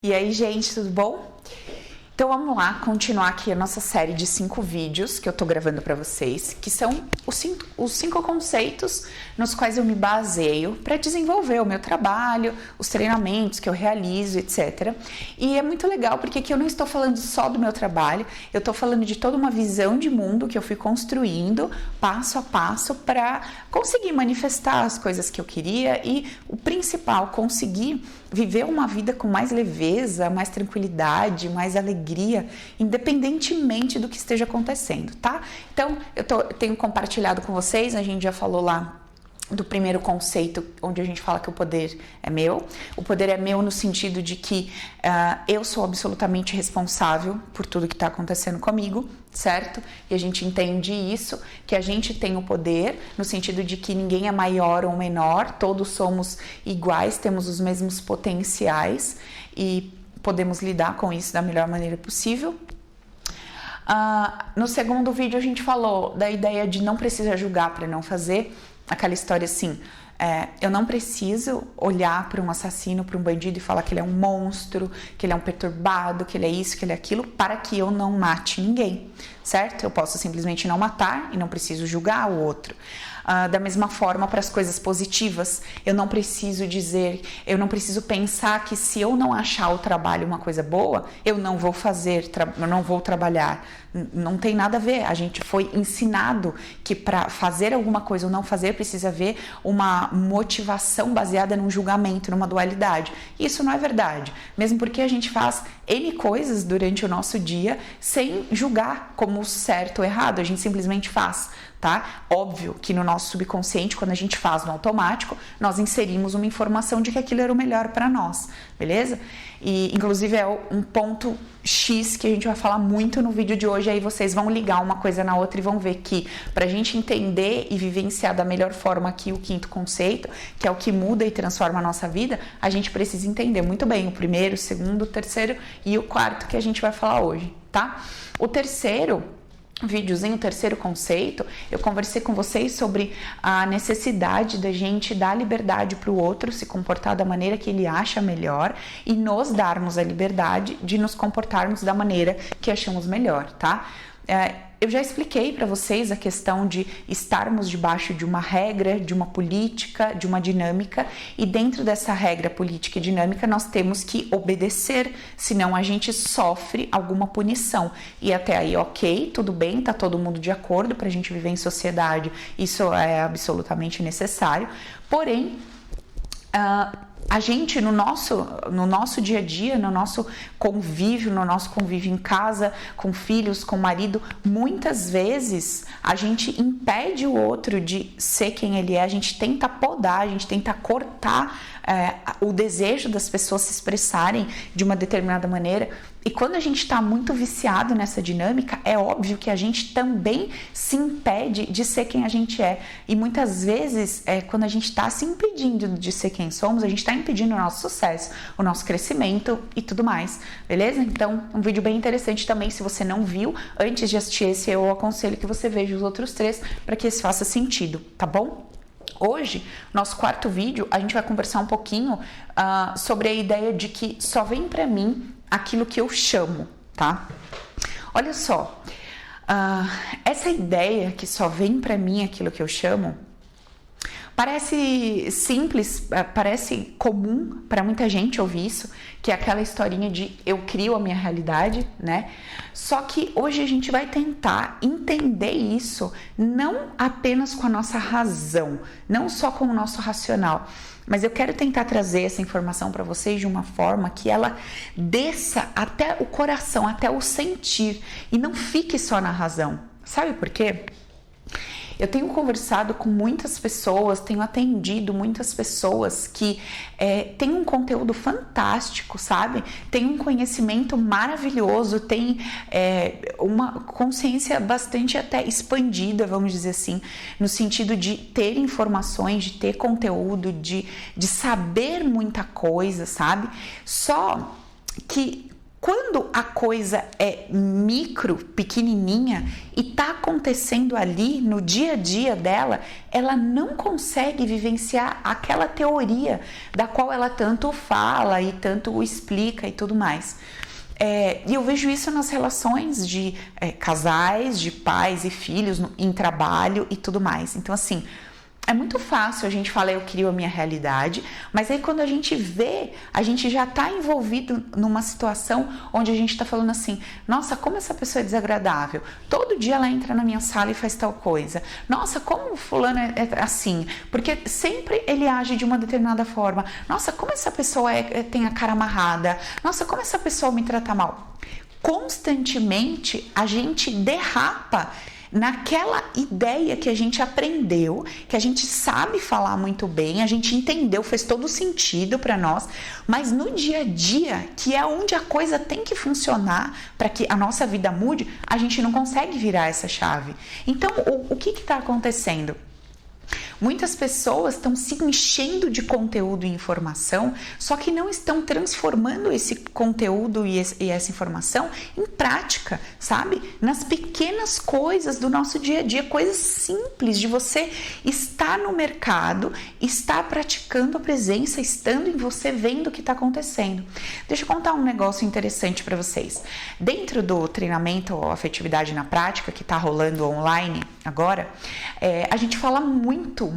E aí, gente, tudo bom? Então vamos lá, continuar aqui a nossa série de 5 vídeos que eu tô gravando para vocês, que são os 5 conceitos nos quais eu me baseio para desenvolver o meu trabalho, os treinamentos que eu realizo, etc. E é muito legal porque aqui eu não estou falando só do meu trabalho, eu tô falando de toda uma visão de mundo que eu fui construindo passo a passo para conseguir manifestar as coisas que eu queria e o principal, conseguir viver uma vida com mais leveza, mais tranquilidade, mais alegria, independentemente do que esteja acontecendo, tá? Então, eu tenho compartilhado com vocês, a gente já falou lá do primeiro conceito, onde a gente fala que o poder é meu. O poder é meu no sentido de que eu sou absolutamente responsável por tudo que está acontecendo comigo, certo? E a gente entende isso, que a gente tem o poder, no sentido de que ninguém é maior ou menor, todos somos iguais, temos os mesmos potenciais e podemos lidar com isso da melhor maneira possível. No segundo vídeo a gente falou da ideia de não precisa julgar para não fazer, aquela história assim, eu não preciso olhar para um assassino, para um bandido e falar que ele é um monstro, que ele é um perturbado, que ele é isso, que ele é aquilo, para que eu não mate ninguém, certo? Eu posso simplesmente não matar e não preciso julgar o outro. Da mesma forma para as coisas positivas, eu não preciso pensar que se eu não achar o trabalho uma coisa boa, eu não vou eu não vou trabalhar. Não tem nada a ver, a gente foi ensinado que para fazer alguma coisa ou não fazer precisa haver uma motivação baseada num julgamento, numa dualidade. Isso não é verdade, mesmo porque a gente faz N coisas durante o nosso dia sem julgar como certo ou errado, a gente simplesmente faz, tá? Óbvio que no nosso subconsciente, quando a gente faz no automático, nós inserimos uma informação de que aquilo era o melhor para nós, beleza? E inclusive é um ponto X que a gente vai falar muito no vídeo de hoje, aí vocês vão ligar uma coisa na outra e vão ver que pra gente entender e vivenciar da melhor forma aqui o quinto conceito, que é o que muda e transforma a nossa vida, a gente precisa entender muito bem o primeiro, o segundo, o terceiro e o quarto que a gente vai falar hoje, tá? O terceiro videozinho, o terceiro conceito, eu conversei com vocês sobre a necessidade da gente dar liberdade para o outro se comportar da maneira que ele acha melhor e nos darmos a liberdade de nos comportarmos da maneira que achamos melhor, tá? Eu já expliquei para vocês a questão de estarmos debaixo de uma regra, de uma política, de uma dinâmica, e dentro dessa regra, política e dinâmica nós temos que obedecer, senão a gente sofre alguma punição. E até aí, ok, tudo bem, tá todo mundo de acordo para a gente viver em sociedade, isso é absolutamente necessário, porém, a gente no nosso dia a dia, no nosso convívio em casa, com filhos, com marido, muitas vezes a gente impede o outro de ser quem ele é, a gente tenta podar, a gente tenta cortar o desejo das pessoas se expressarem de uma determinada maneira. E quando a gente está muito viciado nessa dinâmica, é óbvio que a gente também se impede de ser quem a gente é. E muitas vezes, quando a gente está se impedindo de ser quem somos, a gente está impedindo o nosso sucesso, o nosso crescimento e tudo mais, beleza? Então, um vídeo bem interessante também, se você não viu, antes de assistir esse, eu aconselho que você veja os outros 3 para que esse faça sentido, tá bom? Hoje, nosso quarto vídeo, a gente vai conversar um pouquinho sobre a ideia de que só vem pra mim aquilo que eu chamo, tá? Olha só, essa ideia que só vem pra mim aquilo que eu chamo, parece simples, parece comum para muita gente ouvir isso, que é aquela historinha de eu crio a minha realidade, né? Só que hoje a gente vai tentar entender isso não apenas com a nossa razão, não só com o nosso racional, mas eu quero tentar trazer essa informação para vocês de uma forma que ela desça até o coração, até o sentir e não fique só na razão. Sabe por quê? Eu tenho conversado com muitas pessoas, tenho atendido muitas pessoas que têm um conteúdo fantástico, sabe? Tem um conhecimento maravilhoso, tem uma consciência bastante até expandida, vamos dizer assim, no sentido de ter informações, de ter conteúdo, de saber muita coisa, sabe? Só que Quando a coisa é micro, pequenininha e tá acontecendo ali no dia a dia dela, ela não consegue vivenciar aquela teoria da qual ela tanto fala e tanto explica e tudo mais. E eu vejo isso nas relações de casais, de pais e filhos, em trabalho e tudo mais. Então, assim, é muito fácil a gente falar, eu crio a minha realidade, mas aí quando a gente vê, a gente já tá envolvido numa situação onde a gente tá falando assim, nossa, como essa pessoa é desagradável, todo dia ela entra na minha sala e faz tal coisa, nossa, como fulano é assim, porque sempre ele age de uma determinada forma, nossa, como essa pessoa tem a cara amarrada, nossa, como essa pessoa me trata mal. Constantemente a gente derrapa naquela ideia que a gente aprendeu, que a gente sabe falar muito bem, a gente entendeu, fez todo sentido para nós, mas no dia a dia, que é onde a coisa tem que funcionar para que a nossa vida mude, a gente não consegue virar essa chave. Então, o que está acontecendo? Muitas pessoas estão se enchendo de conteúdo e informação, só que não estão transformando esse conteúdo e essa informação em prática, sabe? Nas pequenas coisas do nosso dia a dia, coisas simples de você estar no mercado, estar praticando a presença, estando em você, vendo o que está acontecendo. Deixa eu contar um negócio interessante para vocês. Dentro do treinamento ou afetividade na prática, que está rolando online agora, a gente fala muito,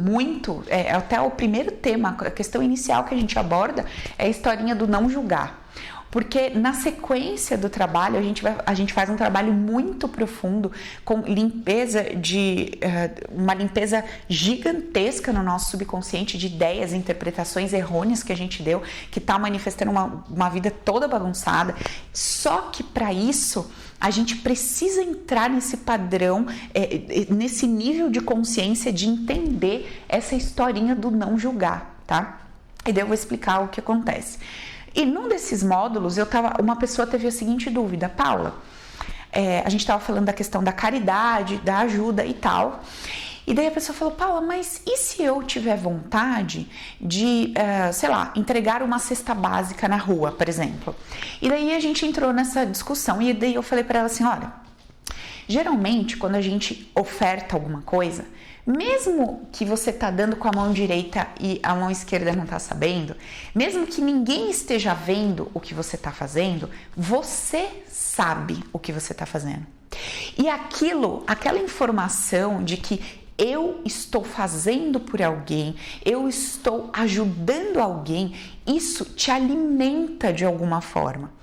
até o primeiro tema, a questão inicial que a gente aborda é a historinha do não julgar. Porque na sequência do trabalho, a gente faz um trabalho muito profundo com limpeza uma limpeza gigantesca no nosso subconsciente de ideias, interpretações errôneas que a gente deu, que está manifestando uma vida toda bagunçada. Só que para isso, a gente precisa entrar nesse padrão, nesse nível de consciência de entender essa historinha do não julgar, tá? E daí eu vou explicar o que acontece. E num desses módulos, uma pessoa teve a seguinte dúvida, Paula, a gente estava falando da questão da caridade, da ajuda e tal, e daí a pessoa falou, Paula, mas e se eu tiver vontade de, sei lá, entregar uma cesta básica na rua, por exemplo? E daí a gente entrou nessa discussão, e daí eu falei para ela assim, olha, geralmente quando a gente oferta alguma coisa, mesmo que você tá dando com a mão direita e a mão esquerda não tá sabendo, mesmo que ninguém esteja vendo o que você tá fazendo, você sabe o que você tá fazendo. E aquela informação de que eu estou fazendo por alguém, eu estou ajudando alguém, isso te alimenta de alguma forma.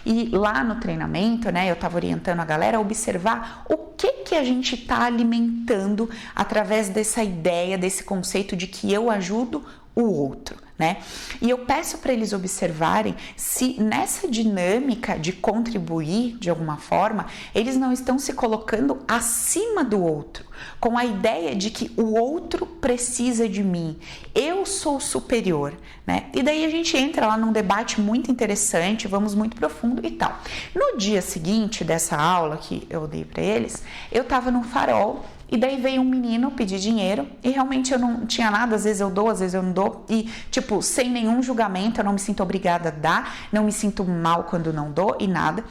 E lá no treinamento, né, eu estava orientando a galera a observar o que a gente está alimentando através dessa ideia, desse conceito de que eu ajudo o outro, né? E eu peço para eles observarem se nessa dinâmica de contribuir de alguma forma, eles não estão se colocando acima do outro, com a ideia de que o outro precisa de mim, eu sou superior, né? E daí a gente entra lá num debate muito interessante, vamos muito profundo e tal. No dia seguinte dessa aula que eu dei para eles, eu estava num farol. E daí veio um menino pedir dinheiro e realmente eu não tinha nada, às vezes eu dou, às vezes eu não dou. E tipo, sem nenhum julgamento, eu não me sinto obrigada a dar, não me sinto mal quando não dou e nada.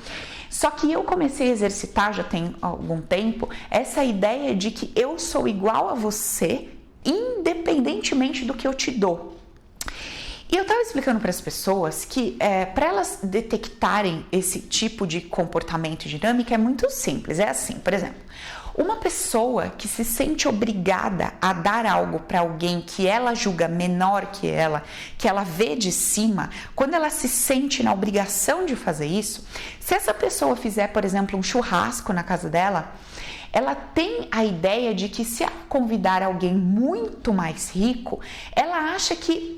Só que eu comecei a exercitar, já tem algum tempo, essa ideia de que eu sou igual a você, independentemente do que eu te dou. E eu estava explicando para as pessoas que para elas detectarem esse tipo de comportamento dinâmico é muito simples. É assim, por exemplo, uma pessoa que se sente obrigada a dar algo para alguém que ela julga menor que ela vê de cima, quando ela se sente na obrigação de fazer isso, se essa pessoa fizer, por exemplo, um churrasco na casa dela, ela tem a ideia de que se ela convidar alguém muito mais rico, ela acha que,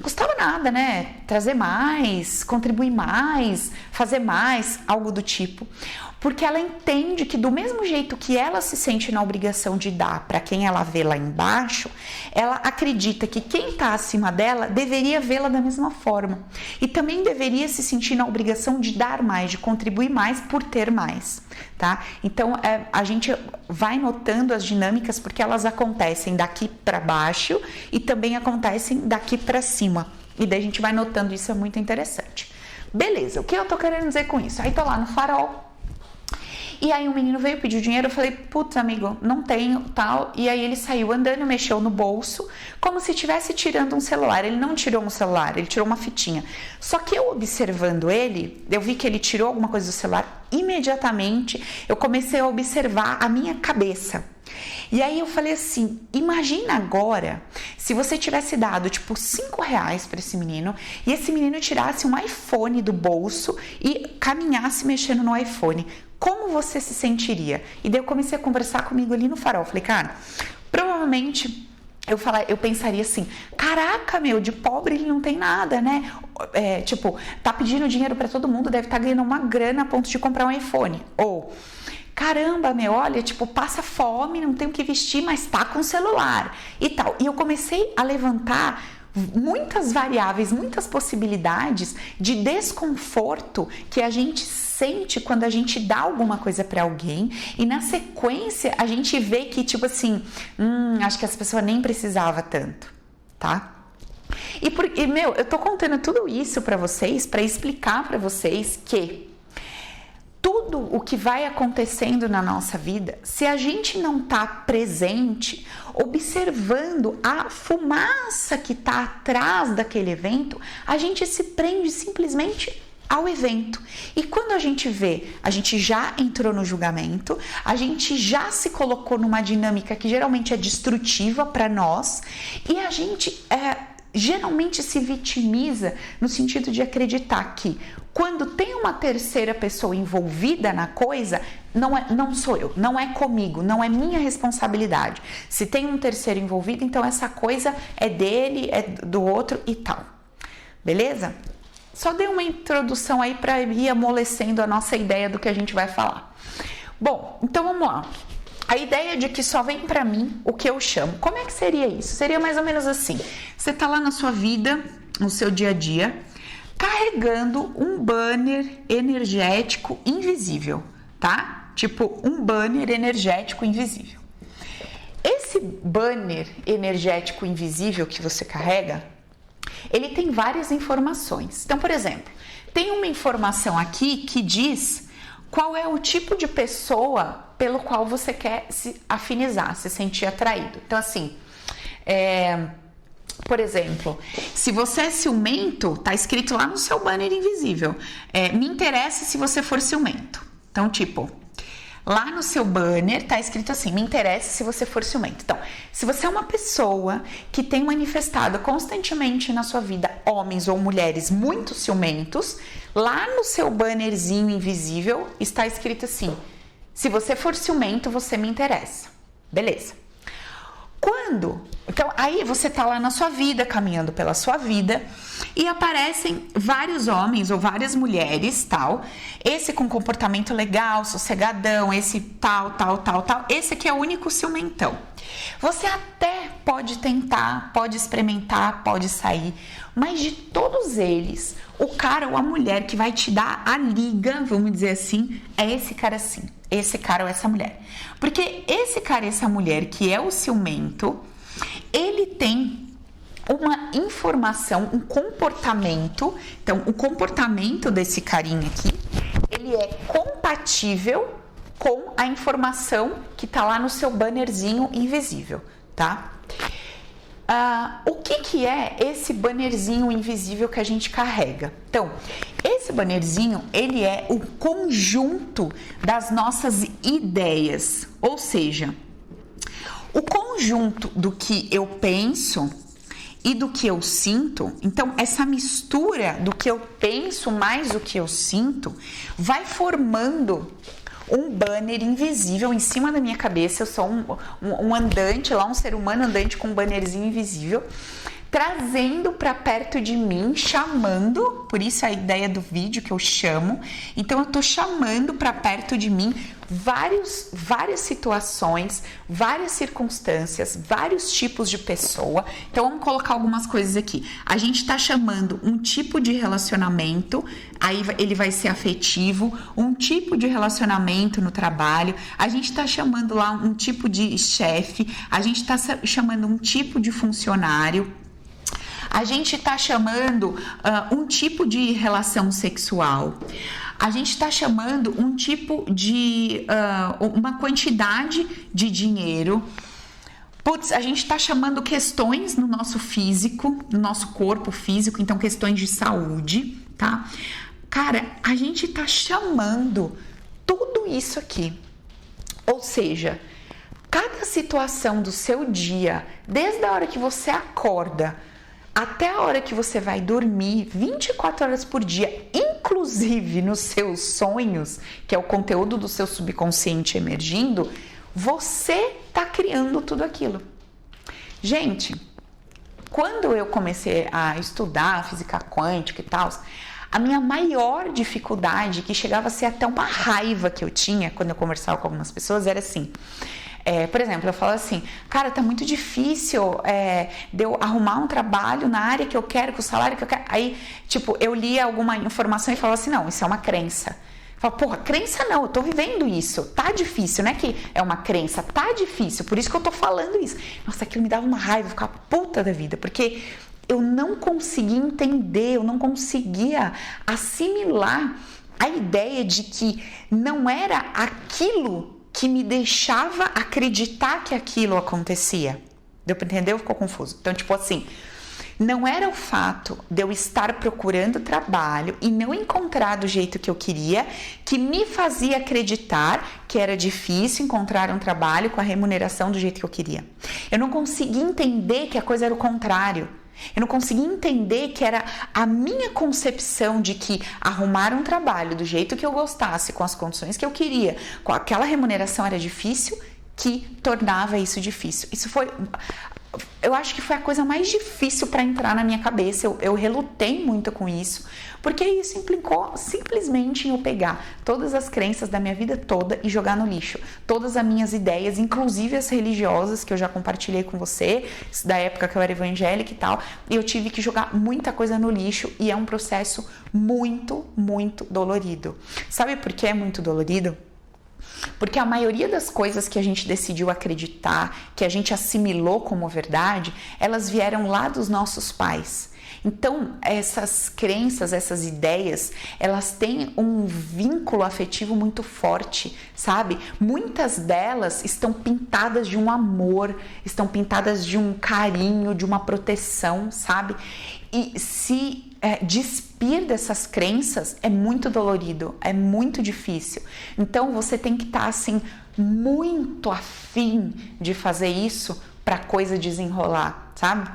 custava nada, né? Trazer mais, contribuir mais, fazer mais, algo do tipo. Porque ela entende que do mesmo jeito que ela se sente na obrigação de dar para quem ela vê lá embaixo, ela acredita que quem está acima dela deveria vê-la da mesma forma. E também deveria se sentir na obrigação de dar mais, de contribuir mais por ter mais, tá? Então, a gente vai notando as dinâmicas porque elas acontecem daqui para baixo e também acontecem daqui para cima. E daí a gente vai notando, isso é muito interessante. Beleza, o que eu tô querendo dizer com isso? Aí tô lá no farol, e aí um menino veio pedir dinheiro, eu falei, putz, amigo, não tenho, tal. E aí ele saiu andando, mexeu no bolso, como se estivesse tirando um celular. Ele não tirou um celular, ele tirou uma fitinha. Só que eu observando ele, eu vi que ele tirou alguma coisa do celular. Imediatamente, eu comecei a observar a minha cabeça. E aí eu falei assim, imagina agora se você tivesse dado tipo R$5 para esse menino e esse menino tirasse um iPhone do bolso e caminhasse mexendo no iPhone. Como você se sentiria? E daí eu comecei a conversar comigo ali no farol. Falei, cara, provavelmente eu pensaria assim, caraca, meu, de pobre ele não tem nada, né? Tipo, tá pedindo dinheiro para todo mundo, deve estar ganhando uma grana a ponto de comprar um iPhone. Ou, caramba, meu, olha, tipo, passa fome, não tem o que vestir, mas tá com celular e tal. E eu comecei a levantar muitas variáveis, muitas possibilidades de desconforto que a gente sente quando a gente dá alguma coisa para alguém e na sequência a gente vê que tipo assim, acho que essa pessoa nem precisava tanto, tá? E meu, eu tô contando tudo isso para vocês, para explicar para vocês que tudo o que vai acontecendo na nossa vida, se a gente não tá presente, observando a fumaça que tá atrás daquele evento, a gente se prende simplesmente ao evento. E quando a gente vê, a gente já entrou no julgamento, a gente já se colocou numa dinâmica que geralmente é destrutiva para nós e a gente geralmente se vitimiza no sentido de acreditar que quando tem uma terceira pessoa envolvida na coisa, não sou eu, não é comigo, não é minha responsabilidade. Se tem um terceiro envolvido, então essa coisa é dele, é do outro e tal. Beleza? Só dei uma introdução aí para ir amolecendo a nossa ideia do que a gente vai falar. Bom, então vamos lá. A ideia de que só vem para mim o que eu chamo. Como é que seria isso? Seria mais ou menos assim. Você tá lá na sua vida, no seu dia a dia, carregando um banner energético invisível, tá? Tipo um banner energético invisível. Esse banner energético invisível que você carrega, ele tem várias informações. Então, por exemplo, tem uma informação aqui que diz qual é o tipo de pessoa pelo qual você quer se afinizar, se sentir atraído. Então, assim, por exemplo, se você é ciumento, tá escrito lá no seu banner invisível, me interessa se você for ciumento. Então, tipo, lá no seu banner tá escrito assim, me interessa se você for ciumento. Então, se você é uma pessoa que tem manifestado constantemente na sua vida homens ou mulheres muito ciumentos, lá no seu bannerzinho invisível está escrito assim, se você for ciumento, você me interessa. Beleza. Então, aí você tá lá na sua vida, caminhando pela sua vida, e aparecem vários homens ou várias mulheres, tal, esse com comportamento legal, sossegadão, esse tal, esse aqui é o único ciumentão. Você até pode tentar, pode experimentar, pode sair, mas de todos eles, o cara ou a mulher que vai te dar a liga, vamos dizer assim, é esse cara assim, esse cara ou essa mulher. Porque esse cara e essa mulher que é o ciumento, ele tem uma informação, um comportamento. Então, o comportamento desse carinha aqui, ele é compatível com a informação que tá lá no seu bannerzinho invisível, tá? O que é esse bannerzinho invisível que a gente carrega? Então, esse bannerzinho, ele é o conjunto das nossas ideias, ou seja, o conjunto do que eu penso e do que eu sinto. Então, essa mistura do que eu penso mais o que eu sinto vai formando um banner invisível em cima da minha cabeça. Eu sou um andante lá, um ser humano andante com um bannerzinho invisível, trazendo para perto de mim, chamando, por isso a ideia do vídeo que eu chamo. Então eu tô chamando para perto de mim várias situações, várias circunstâncias, vários tipos de pessoa. Então vamos colocar algumas coisas aqui. A gente tá chamando um tipo de relacionamento, aí ele vai ser afetivo, um tipo de relacionamento no trabalho, a gente tá chamando lá um tipo de chefe, a gente tá chamando um tipo de funcionário. A gente está chamando um tipo de relação sexual. A gente está chamando um tipo de... uma quantidade de dinheiro. Putz, a gente está chamando questões no nosso físico, no nosso corpo físico, então questões de saúde, tá? Cara, a gente está chamando tudo isso aqui. Ou seja, cada situação do seu dia, desde a hora que você acorda até a hora que você vai dormir, 24 horas por dia, inclusive nos seus sonhos, que é o conteúdo do seu subconsciente emergindo, você está criando tudo aquilo. Gente, quando eu comecei a estudar física quântica e tal, a minha maior dificuldade, que chegava a ser até uma raiva que eu tinha quando eu conversava com algumas pessoas, era assim... por exemplo, eu falo assim, cara, tá muito difícil de eu arrumar um trabalho na área que eu quero, com o salário que eu quero. Aí, tipo, eu lia alguma informação e falava assim, não, isso é uma crença. Eu falo, porra, crença não, eu tô vivendo isso, tá difícil, não é que é uma crença, tá difícil, por isso que eu tô falando isso. Nossa, aquilo me dava uma raiva, eu ficava puta da vida, porque eu não conseguia entender, eu não conseguia assimilar a ideia de que não era aquilo que me deixava acreditar que aquilo acontecia. Deu para entender? Ficou confuso. Então, tipo assim, não era o fato de eu estar procurando trabalho e não encontrar do jeito que eu queria que me fazia acreditar que era difícil encontrar um trabalho com a remuneração do jeito que eu queria. Eu não conseguia entender que a coisa era o contrário. Eu não conseguia entender que era a minha concepção de que arrumar um trabalho do jeito que eu gostasse, com as condições que eu queria, com aquela remuneração era difícil, que tornava isso difícil. Isso foi... Eu acho que foi a coisa mais difícil para entrar na minha cabeça. Eu relutei muito com isso, porque isso implicou simplesmente em eu pegar todas as crenças da minha vida toda e jogar no lixo. Todas as minhas ideias, inclusive as religiosas, que eu já compartilhei com você, da época que eu era evangélica e tal, e eu tive que jogar muita coisa no lixo e é um processo muito, muito dolorido. Sabe por que é muito dolorido? Porque a maioria das coisas que a gente decidiu acreditar, que a gente assimilou como verdade, elas vieram lá dos nossos pais. Então, essas crenças, essas ideias, elas têm um vínculo afetivo muito forte, sabe? Muitas delas estão pintadas de um amor, estão pintadas de um carinho, de uma proteção, sabe? E se despir dessas crenças é muito dolorido, é muito difícil. Então, você tem que estar, assim, muito afim de fazer isso para a coisa desenrolar, sabe?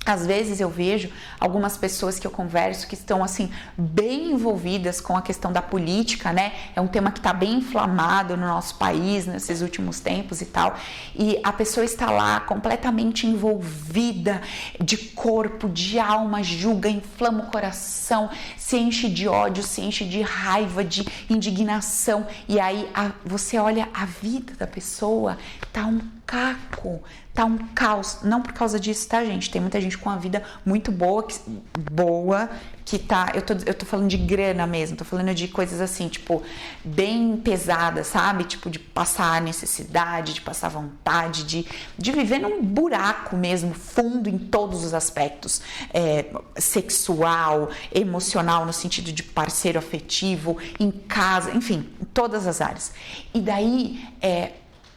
Às vezes eu vejo algumas pessoas que eu converso que estão assim bem envolvidas com a questão da política, né? É um tema que está bem inflamado no nosso país nesses últimos tempos e tal. E a pessoa está lá completamente envolvida de corpo, de alma, julga, inflama o coração, se enche de ódio, se enche de raiva, de indignação. E aí você olha a vida da pessoa, tá um caco, tá um caos. Não por causa disso, tá, gente? Tem muita gente com a vida muito boa que tá... Eu tô falando de grana mesmo, tô falando de coisas assim, tipo, bem pesadas, sabe? Tipo, de passar necessidade, de passar vontade, de viver num buraco mesmo, fundo em todos os aspectos. Sexual, emocional, no sentido de parceiro afetivo, em casa, enfim, em todas as áreas. E daí,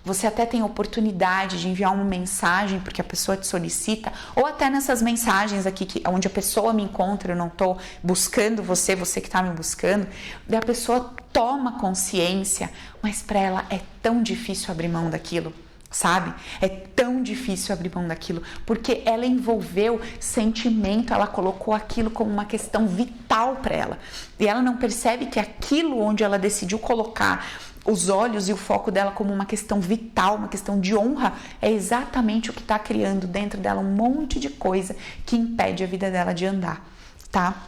você até tem a oportunidade de enviar uma mensagem porque a pessoa te solicita, ou até nessas mensagens aqui onde a pessoa me encontra, eu não estou buscando você que está me buscando, e a pessoa toma consciência, mas para ela é tão difícil abrir mão daquilo, sabe? É tão difícil abrir mão daquilo, porque ela envolveu sentimento, ela colocou aquilo como uma questão vital para ela, e ela não percebe que aquilo onde ela decidiu colocar os olhos e o foco dela como uma questão vital, uma questão de honra, é exatamente o que está criando dentro dela um monte de coisa que impede a vida dela de andar, tá?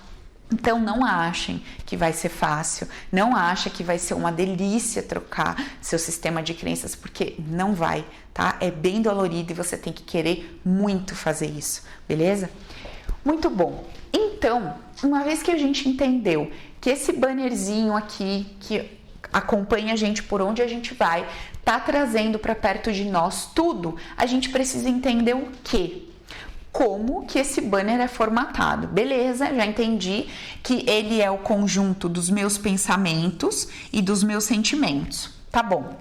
Então não achem que vai ser fácil, não achem que vai ser uma delícia trocar seu sistema de crenças, porque não vai, tá? É bem dolorido e você tem que querer muito fazer isso, beleza? Muito bom. Então, uma vez que a gente entendeu que esse bannerzinho aqui, que acompanha a gente por onde a gente vai, tá trazendo para perto de nós tudo, a gente precisa entender o quê? como que esse banner é formatado. Beleza, já entendi que ele é o conjunto dos meus pensamentos e dos meus sentimentos. Tá bom.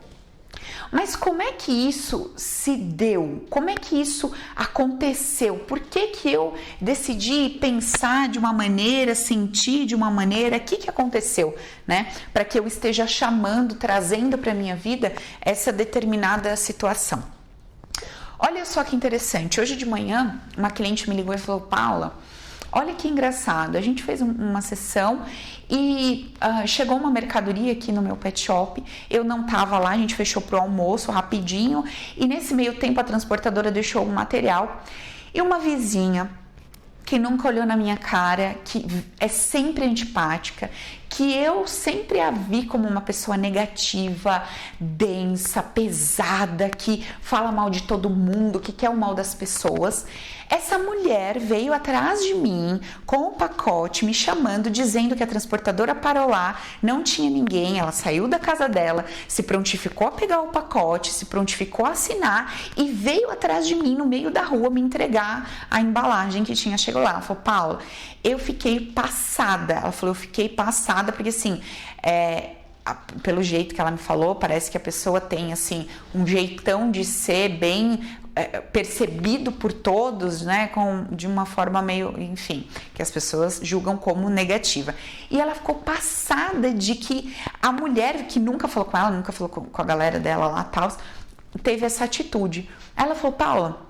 Mas como é que isso se deu? Como é que isso aconteceu? Por que que eu decidi pensar de uma maneira, sentir de uma maneira? O que aconteceu, né? Para que eu esteja chamando, trazendo para minha vida essa determinada situação. Olha só que interessante. Hoje de manhã, uma cliente me ligou e falou: Paula, olha que engraçado, a gente fez uma sessão e chegou uma mercadoria aqui no meu pet shop, eu não tava lá, a gente fechou pro almoço rapidinho e nesse meio tempo a transportadora deixou um material e uma vizinha que nunca olhou na minha cara, que é sempre antipática, que eu sempre a vi como uma pessoa negativa, densa, pesada, que fala mal de todo mundo, que quer o mal das pessoas. Essa mulher veio atrás de mim com o pacote, me chamando, dizendo que a transportadora parou lá, não tinha ninguém, ela saiu da casa dela, se prontificou a pegar o pacote, se prontificou a assinar e veio atrás de mim no meio da rua me entregar a embalagem que tinha chegado lá. Ela falou: Paula, eu fiquei passada. Ela falou: eu fiquei passada porque assim, pelo jeito que ela me falou, parece que a pessoa tem assim um jeitão de ser bem percebido por todos, né, de uma forma meio, enfim, que as pessoas julgam como negativa. E ela ficou passada de que a mulher que nunca falou com ela, nunca falou com a galera dela lá, tal, teve essa atitude. Ela falou: Paula,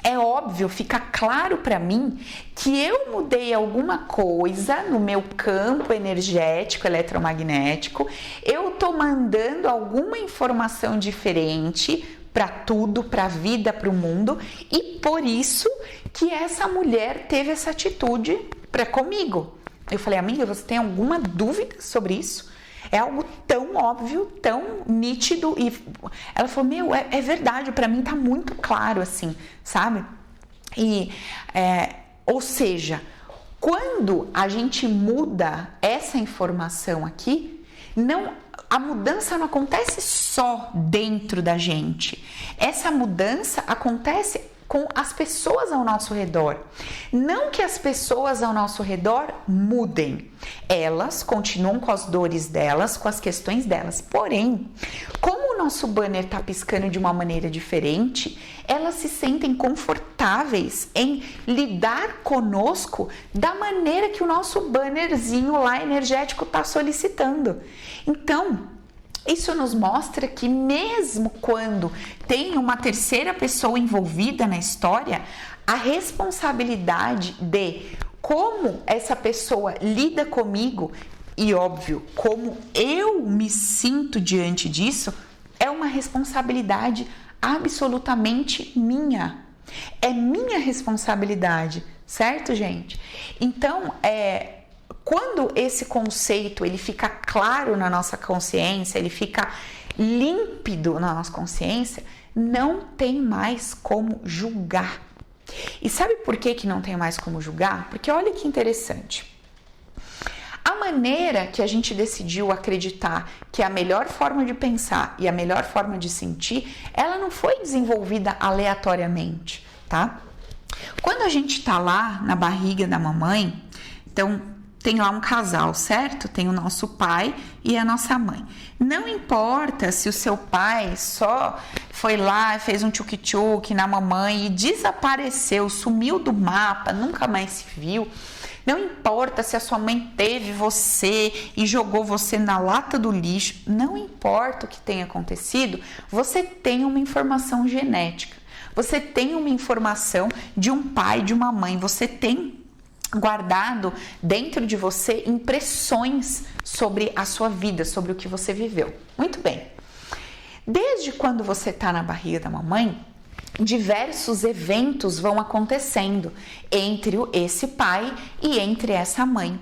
é óbvio, fica claro para mim que eu mudei alguma coisa no meu campo energético, eletromagnético, eu tô mandando alguma informação diferente para tudo, para a vida, para o mundo, e por isso que essa mulher teve essa atitude para comigo. Eu falei: amiga, você tem alguma dúvida sobre isso? É algo tão óbvio, tão nítido. E ela falou: meu, é verdade, para mim tá muito claro assim, sabe? E, ou seja, quando a gente muda essa informação aqui, a mudança não acontece só dentro da gente. Essa mudança acontece com as pessoas ao nosso redor. Não que as pessoas ao nosso redor mudem. Elas continuam com as dores delas, com as questões delas. Porém, como o nosso banner está piscando de uma maneira diferente, elas se sentem confortáveis em lidar conosco da maneira que o nosso bannerzinho lá energético está solicitando. Então, isso nos mostra que mesmo quando tem uma terceira pessoa envolvida na história, a responsabilidade de como essa pessoa lida comigo e, óbvio, como eu me sinto diante disso, é uma responsabilidade absolutamente minha. É minha responsabilidade, certo, gente? Então, quando esse conceito ele fica claro na nossa consciência, ele fica límpido na nossa consciência, não tem mais como julgar. E sabe por que não tem mais como julgar? Porque olha que interessante. A maneira que a gente decidiu acreditar que a melhor forma de pensar e a melhor forma de sentir, ela não foi desenvolvida aleatoriamente, tá? Quando a gente tá lá na barriga da mamãe, então tem lá um casal, certo? Tem o nosso pai e a nossa mãe. Não importa se o seu pai só foi lá, fez um tchuk-tchuk na mamãe e desapareceu, sumiu do mapa, nunca mais se viu. Não importa se a sua mãe teve você e jogou você na lata do lixo. Não importa o que tenha acontecido, você tem uma informação genética. Você tem uma informação de um pai, de uma mãe. Você tem guardado dentro de você impressões sobre a sua vida, sobre o que você viveu. Muito bem. Desde quando você está na barriga da mamãe, diversos eventos vão acontecendo entre esse pai e entre essa mãe.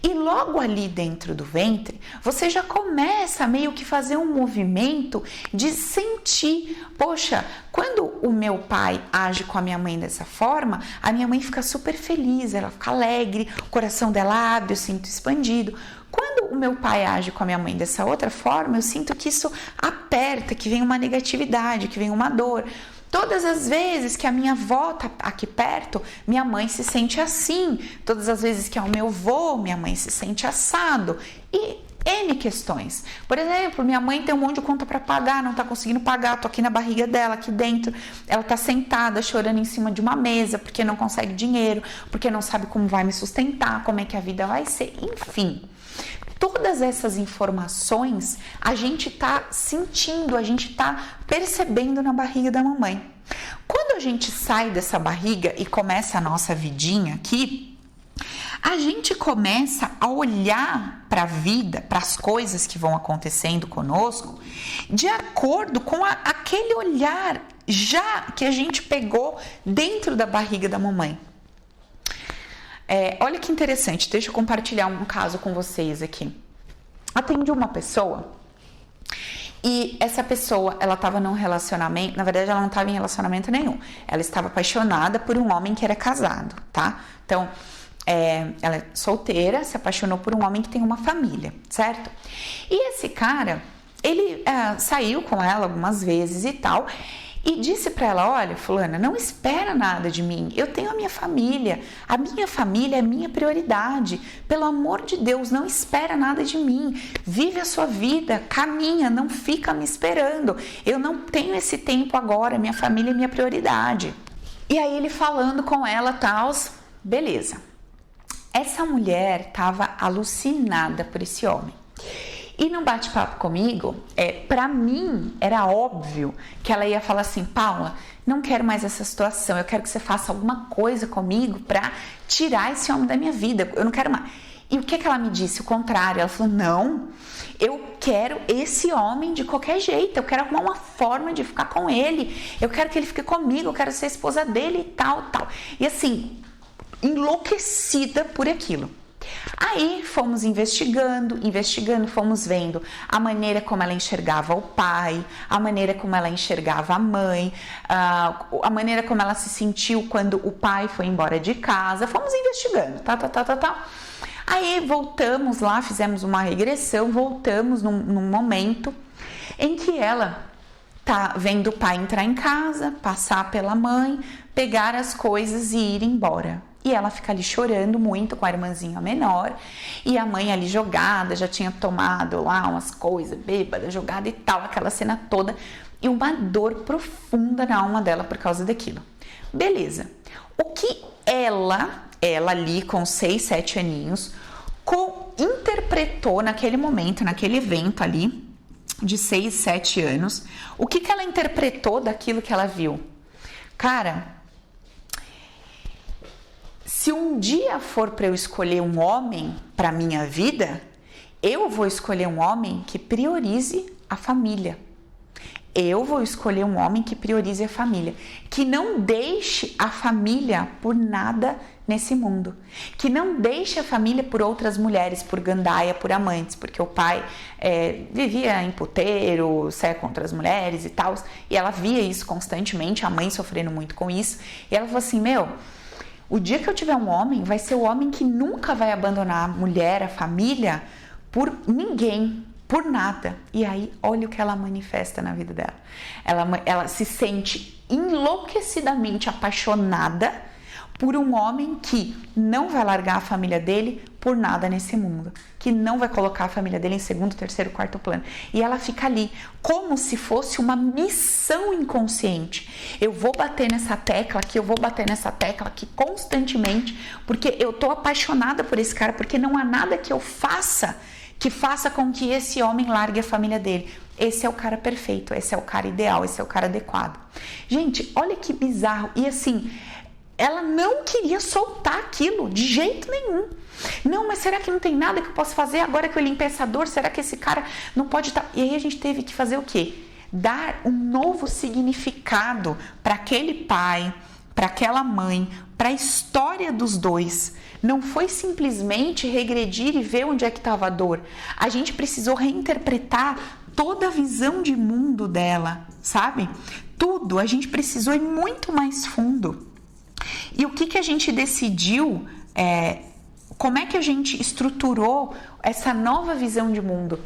E logo ali dentro do ventre, você já começa a meio que fazer um movimento de sentir, poxa, quando o meu pai age com a minha mãe dessa forma, a minha mãe fica super feliz, ela fica alegre, o coração dela abre, eu sinto expandido. Quando o meu pai age com a minha mãe dessa outra forma, eu sinto que isso aperta, que vem uma negatividade, que vem uma dor. Todas as vezes que a minha avó tá aqui perto, minha mãe se sente assim. Todas as vezes que é o meu avô, minha mãe se sente assado. E N questões. Por exemplo, minha mãe tem um monte de conta para pagar, não tá conseguindo pagar, tô aqui na barriga dela, aqui dentro. Ela tá sentada, chorando em cima de uma mesa, porque não consegue dinheiro, porque não sabe como vai me sustentar, como é que a vida vai ser, enfim. Todas essas informações a gente tá sentindo, a gente tá percebendo na barriga da mamãe. Quando a gente sai dessa barriga e começa a nossa vidinha aqui, a gente começa a olhar para a vida, para as coisas que vão acontecendo conosco, de acordo com aquele olhar já que a gente pegou dentro da barriga da mamãe. Olha que interessante, deixa eu compartilhar um caso com vocês aqui. Atendi uma pessoa e essa pessoa, ela estava num relacionamento, na verdade ela não estava em relacionamento nenhum, ela estava apaixonada por um homem que era casado, tá? Então, ela é solteira, se apaixonou por um homem que tem uma família, certo? E esse cara, ele saiu com ela algumas vezes e tal, e disse para ela, olha, fulana, não espera nada de mim, eu tenho a minha família é minha prioridade, pelo amor de Deus, não espera nada de mim, vive a sua vida, caminha, não fica me esperando, eu não tenho esse tempo agora, minha família é minha prioridade. E aí ele falando com ela, tals, beleza. Essa mulher estava alucinada por esse homem. E no bate-papo comigo, para mim, era óbvio que ela ia falar assim, Paula, não quero mais essa situação, eu quero que você faça alguma coisa comigo para tirar esse homem da minha vida, eu não quero mais. E o que ela me disse? O contrário, ela falou, não, eu quero esse homem de qualquer jeito, eu quero arrumar uma forma de ficar com ele, eu quero que ele fique comigo, eu quero ser a esposa dele e tal. E assim, enlouquecida por aquilo. Aí fomos investigando, fomos vendo a maneira como ela enxergava o pai, a maneira como ela enxergava a mãe, a maneira como ela se sentiu quando o pai foi embora de casa, fomos investigando, Aí voltamos lá, fizemos uma regressão, voltamos num momento em que ela tá vendo o pai entrar em casa, passar pela mãe, pegar as coisas e ir embora. E ela fica ali chorando muito com a irmãzinha menor. E a mãe ali jogada, já tinha tomado lá umas coisas, bêbada, jogada e tal, aquela cena toda. E uma dor profunda na alma dela por causa daquilo. Beleza. O que ela ali com 6, 7 aninhos, interpretou naquele momento, naquele evento ali, de 6, 7 anos, o que ela interpretou daquilo que ela viu? Cara, se um dia for para eu escolher um homem para minha vida, eu vou escolher um homem que priorize a família. Eu vou escolher um homem que priorize a família, que não deixe a família por nada nesse mundo, que não deixe a família por outras mulheres, por gandaia, por amantes, porque o pai vivia em puteiro, saia com outras mulheres e tal, e ela via isso constantemente, a mãe sofrendo muito com isso, e ela falou assim, o dia que eu tiver um homem, vai ser o homem que nunca vai abandonar a mulher, a família, por ninguém, por nada. E aí, olha o que ela manifesta na vida dela. Ela se sente enlouquecidamente apaixonada por um homem que não vai largar a família dele por nada nesse mundo, que não vai colocar a família dele em segundo, terceiro, quarto plano. E ela fica ali, como se fosse uma missão inconsciente. Eu vou bater nessa tecla aqui constantemente, porque eu tô apaixonada por esse cara, porque não há nada que eu faça que faça com que esse homem largue a família dele. Esse é o cara perfeito, esse é o cara ideal, esse é o cara adequado. Gente, olha que bizarro. E assim, ela não queria soltar aquilo de jeito nenhum. Não, mas será que não tem nada que eu possa fazer agora que eu limpei essa dor? Será que esse cara não pode estar... E aí a gente teve que fazer o quê? Dar um novo significado para aquele pai, para aquela mãe, para a história dos dois. Não foi simplesmente regredir e ver onde é que estava a dor. A gente precisou reinterpretar toda a visão de mundo dela, sabe? Tudo, a gente precisou ir muito mais fundo. E o que a gente decidiu, como é que a gente estruturou essa nova visão de mundo?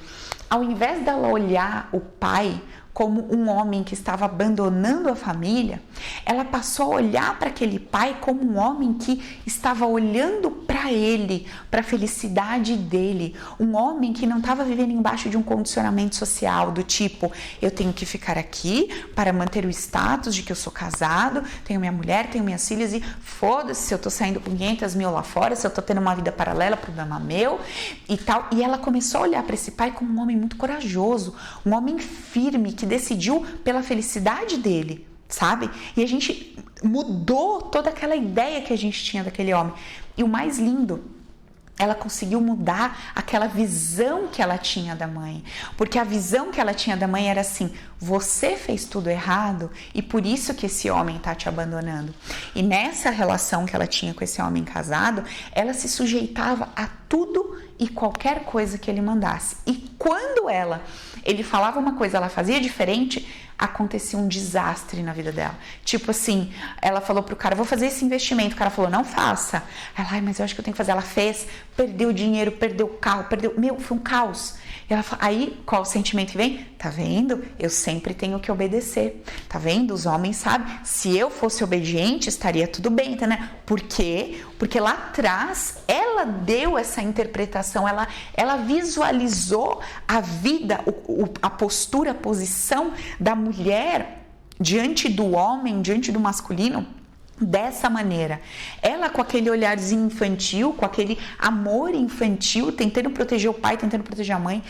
Ao invés dela olhar o pai como um homem que estava abandonando a família, ela passou a olhar para aquele pai como um homem que estava olhando para ele, para a felicidade dele, um homem que não estava vivendo embaixo de um condicionamento social do tipo, eu tenho que ficar aqui para manter o status de que eu sou casado, tenho minha mulher, tenho minhas filhas e foda-se se eu tô saindo com 500 mil lá fora, se eu tô tendo uma vida paralela, problema meu e tal. E ela começou a olhar para esse pai como um homem muito corajoso, um homem firme que decidiu pela felicidade dele, sabe? E a gente mudou toda aquela ideia que a gente tinha daquele homem. E o mais lindo, ela conseguiu mudar aquela visão que ela tinha da mãe. Porque a visão que ela tinha da mãe era assim, você fez tudo errado e por isso que esse homem tá te abandonando. E nessa relação que ela tinha com esse homem casado, ela se sujeitava a tudo e qualquer coisa que ele mandasse. E quando ele falava uma coisa, ela fazia diferente, acontecia um desastre na vida dela. Tipo assim, ela falou pro cara, vou fazer esse investimento. O cara falou, não faça. Ela, ai, mas eu acho que eu tenho que fazer. Ela fez, perdeu dinheiro, perdeu o carro, foi um caos. E ela fala, aí, qual o sentimento que vem? Tá vendo? Eu sempre tenho que obedecer. Tá vendo? Os homens sabem. Se eu fosse obediente, estaria tudo bem, tá, né? Por quê? Porque lá atrás, ela deu essa interpretação, ela visualizou a vida, a postura, a posição da mulher diante do homem, diante do masculino, dessa maneira. Ela com aquele olharzinho infantil, com aquele amor infantil, tentando proteger o pai, tentando proteger a mãe,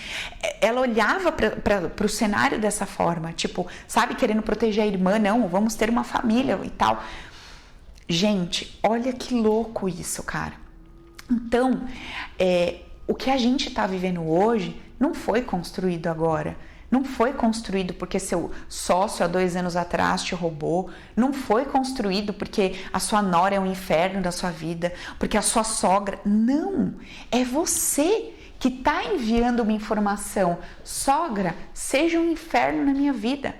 ela olhava para o cenário dessa forma, tipo, sabe, querendo proteger a irmã, não, vamos ter uma família e tal. Gente, olha que louco isso, cara. Então, o que a gente está vivendo hoje não foi construído agora. Não foi construído porque seu sócio há 2 anos atrás te roubou. Não foi construído porque a sua nora é um inferno da sua vida, porque a sua sogra. Não, é você que está enviando uma informação. Sogra, seja um inferno na minha vida.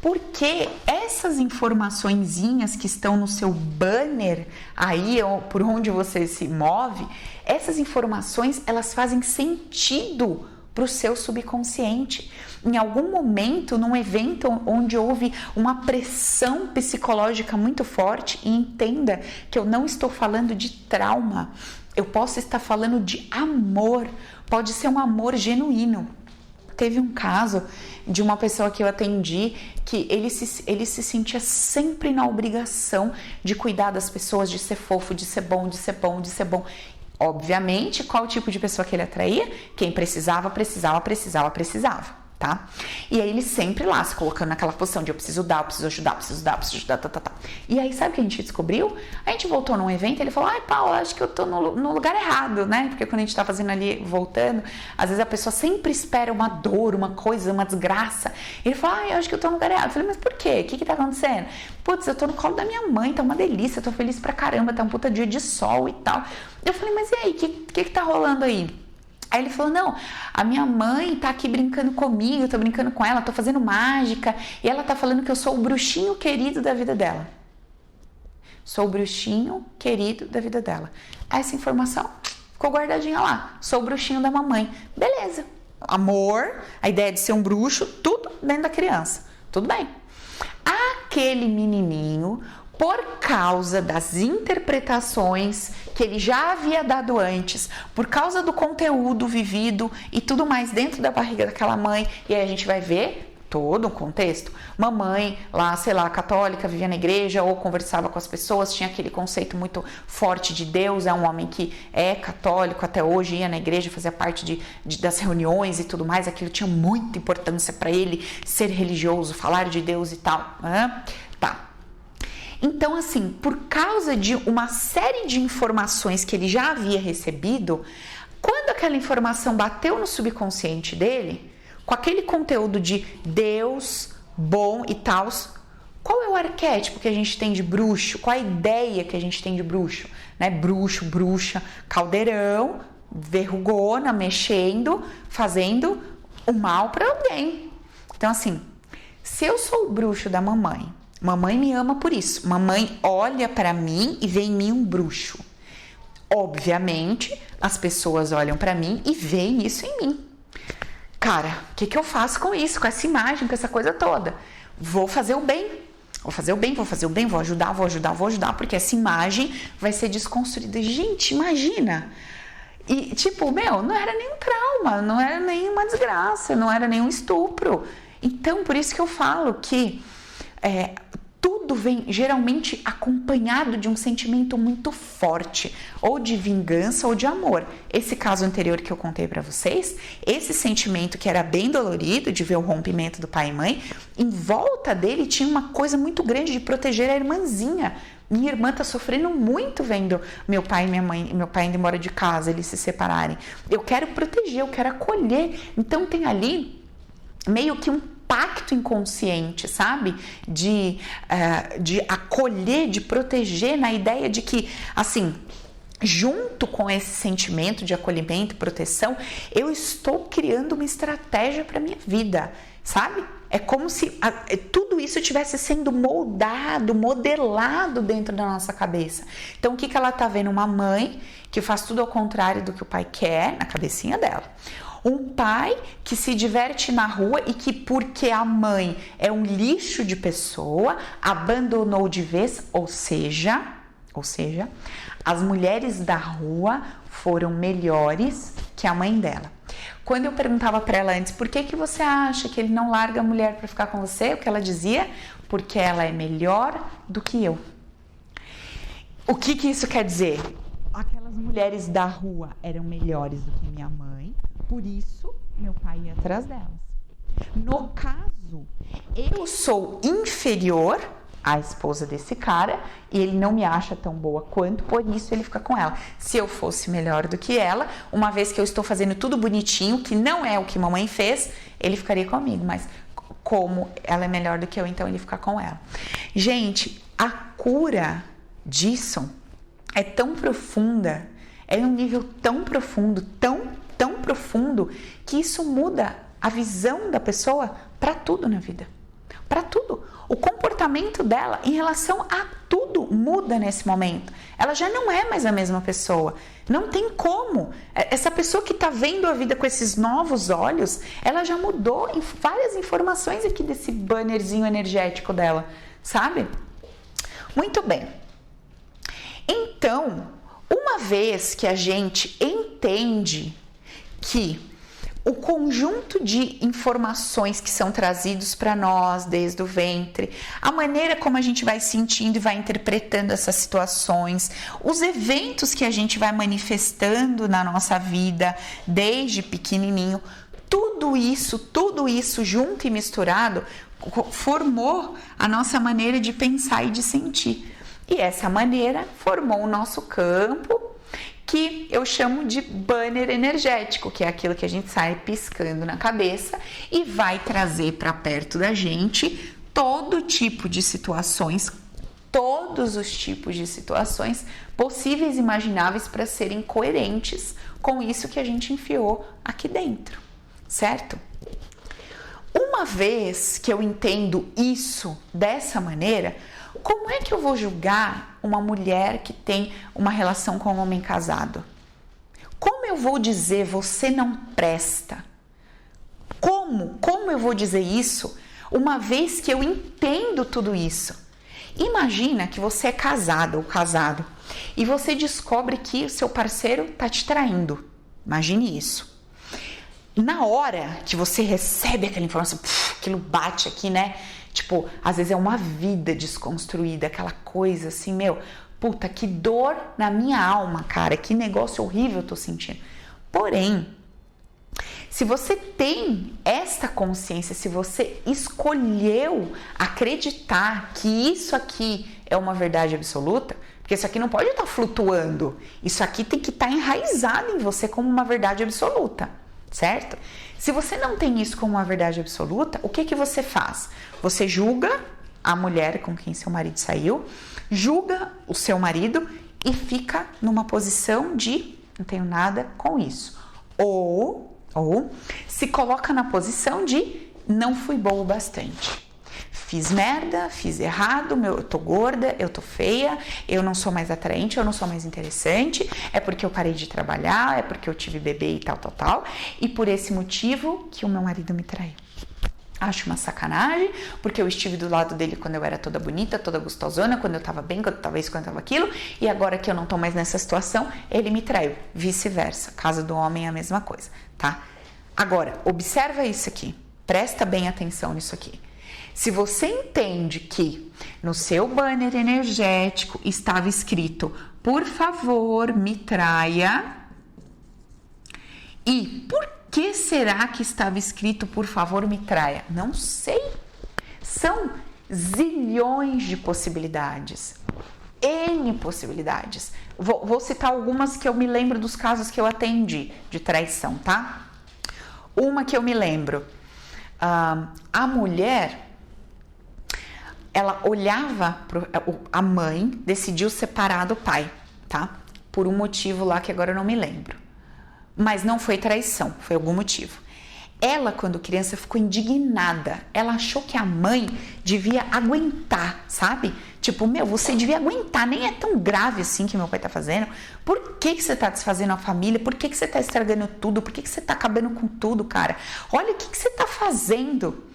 Porque essas informaçõezinhas que estão no seu banner aí, por onde você se move, essas informações, elas fazem sentido para o seu subconsciente. Em algum momento, num evento onde houve uma pressão psicológica muito forte, e entenda que eu não estou falando de trauma, eu posso estar falando de amor, pode ser um amor genuíno. Teve um caso de uma pessoa que eu atendi que ele se sentia sempre na obrigação de cuidar das pessoas, de ser fofo, de ser bom, de ser bom, de ser bom. Obviamente, qual tipo de pessoa que ele atraía? Quem precisava, tá? E aí ele sempre lá, se colocando naquela posição de eu preciso dar, eu preciso ajudar, tá. E aí, sabe o que a gente descobriu? A gente voltou num evento e ele falou, ai, Paula, acho que eu tô no lugar errado, né? Porque quando a gente tá fazendo ali, voltando, às vezes a pessoa sempre espera uma dor, uma coisa, uma desgraça. E ele falou, ai, eu acho que eu tô no lugar errado. Eu falei, mas por quê? O que tá acontecendo? Putz, eu tô no colo da minha mãe, tá uma delícia, tô feliz pra caramba, tá um puta dia de sol e tal. Eu falei, mas e aí, o que tá rolando aí? Aí ele falou, não, a minha mãe tá aqui brincando comigo, eu tô brincando com ela, tô fazendo mágica, e ela tá falando que eu sou o bruxinho querido da vida dela. Sou o bruxinho querido da vida dela. Essa informação ficou guardadinha lá, sou o bruxinho da mamãe. Beleza, amor, a ideia de ser um bruxo, tudo dentro da criança, tudo bem. Aquele menininho, por causa das interpretações que ele já havia dado antes, por causa do conteúdo vivido e tudo mais dentro da barriga daquela mãe, e aí a gente vai ver todo o contexto. Mamãe lá, sei lá, católica, vivia na igreja ou conversava com as pessoas, tinha aquele conceito muito forte de Deus, é um homem que é católico até hoje, ia na igreja, fazia parte das reuniões e tudo mais, aquilo tinha muita importância para ele ser religioso, falar de Deus e tal. Tá. Então, assim, por causa de uma série de informações que ele já havia recebido, quando aquela informação bateu no subconsciente dele, com aquele conteúdo de Deus, bom e tal, qual é o arquétipo que a gente tem de bruxo? Qual a ideia que a gente tem de bruxo? Né? Bruxo, bruxa, caldeirão, verrugona, mexendo, fazendo o mal para alguém. Então, assim, se eu sou o bruxo da mamãe, mamãe me ama por isso. Mamãe olha para mim e vê em mim um bruxo. Obviamente, as pessoas olham para mim e veem isso em mim. cara, o que eu faço com isso, com essa imagem, com essa coisa toda? Vou fazer o bem, vou ajudar, porque essa imagem vai ser desconstruída. Gente, imagina! E, tipo, não era nenhum trauma, não era nenhuma desgraça, não era nenhum estupro. Então, por isso que eu falo que tudo vem geralmente acompanhado de um sentimento muito forte, ou de vingança ou de amor. Esse caso anterior que eu contei para vocês, esse sentimento que era bem dolorido de ver o rompimento do pai e mãe, em volta dele tinha uma coisa muito grande de proteger a irmãzinha. Minha irmã tá sofrendo muito vendo meu pai e minha mãe, meu pai indo embora de casa, eles se separarem. Eu quero proteger, eu quero acolher. Então tem ali meio que um pacto inconsciente, sabe? De acolher, de proteger, na ideia de que, assim, junto com esse sentimento de acolhimento e proteção, eu estou criando uma estratégia para minha vida, sabe? É como se tudo isso estivesse sendo moldado, modelado dentro da nossa cabeça. Então, o que ela tá vendo? Uma mãe que faz tudo ao contrário do que o pai quer, na cabecinha dela. Um pai que se diverte na rua e que, porque a mãe é um lixo de pessoa, abandonou de vez, ou seja, as mulheres da rua foram melhores que a mãe dela. Quando eu perguntava para ela antes, por que você acha que ele não larga a mulher para ficar com você? O que ela dizia? Porque ela é melhor do que eu. O que isso quer dizer? Aquelas mulheres da rua eram melhores do que minha mãe, por isso meu pai ia atrás delas. No caso, eu sou inferior à esposa desse cara e ele não me acha tão boa quanto, por isso ele fica com ela. Se eu fosse melhor do que ela, uma vez que eu estou fazendo tudo bonitinho, que não é o que mamãe fez, ele ficaria comigo, mas como ela é melhor do que eu, então ele fica com ela. Gente, a cura disso é tão profunda, é um nível tão profundo, tão profundo, que isso muda a visão da pessoa para tudo na vida. Para tudo. O comportamento dela em relação a tudo muda nesse momento. Ela já não é mais a mesma pessoa. Não tem como. Essa pessoa que está vendo a vida com esses novos olhos, ela já mudou em várias informações aqui desse bannerzinho energético dela, sabe? Muito bem. Então, uma vez que a gente entende que o conjunto de informações que são trazidos para nós desde o ventre, a maneira como a gente vai sentindo e vai interpretando essas situações, os eventos que a gente vai manifestando na nossa vida desde pequenininho, tudo isso junto e misturado formou a nossa maneira de pensar e de sentir. E essa maneira formou o nosso campo, que eu chamo de banner energético, que é aquilo que a gente sai piscando na cabeça e vai trazer para perto da gente todo tipo de situações, todos os tipos de situações possíveis e imagináveis para serem coerentes com isso que a gente enfiou aqui dentro, certo? Uma vez que eu entendo isso dessa maneira, como é que eu vou julgar uma mulher que tem uma relação com um homem casado? Como eu vou dizer você não presta? Como eu vou dizer isso uma vez que eu entendo tudo isso? Imagina que você é casada ou casado e você descobre que o seu parceiro está te traindo. Imagine isso. Na hora que você recebe aquela informação, aquilo bate aqui, né? Tipo, às vezes é uma vida desconstruída, aquela coisa assim, puta, que dor na minha alma, cara, que negócio horrível eu tô sentindo. Porém, se você tem esta consciência, se você escolheu acreditar que isso aqui é uma verdade absoluta, porque isso aqui não pode estar flutuando, isso aqui tem que estar enraizado em você como uma verdade absoluta, certo? Se você não tem isso como uma verdade absoluta, o que você faz? Você julga a mulher com quem seu marido saiu, julga o seu marido e fica numa posição de não tenho nada com isso. Ou se coloca na posição de não fui boa o bastante. fiz merda, fiz errado, eu tô gorda, eu tô feia, eu não sou mais atraente, eu não sou mais interessante, é porque eu parei de trabalhar, é porque eu tive bebê e tal, e por esse motivo que o meu marido me traiu. Acho uma sacanagem, porque eu estive do lado dele quando eu era toda bonita, toda gostosona, quando eu tava bem, quando eu tava isso, quando eu tava aquilo, e agora que eu não tô mais nessa situação, ele me traiu. Vice-versa, caso do homem é a mesma coisa, tá? Agora, observa isso aqui, presta bem atenção nisso aqui. Se você entende que no seu banner energético estava escrito, por favor, me traia, e por que será que estava escrito, por favor, me traia? Não sei. São zilhões de possibilidades. N possibilidades. Vou citar algumas que eu me lembro dos casos que eu atendi de traição, tá? Uma que eu me lembro. A mulher, ela olhava, a mãe decidiu separar do pai, tá? Por um motivo lá que agora eu não me lembro. Mas não foi traição, foi algum motivo. Ela, quando criança, ficou indignada. Ela achou que a mãe devia aguentar, sabe? Tipo, você devia aguentar, nem é tão grave assim que meu pai tá fazendo. Por que você tá desfazendo a família? Por que você tá estragando tudo? Por que você tá acabando com tudo, cara? Olha o que você tá fazendo.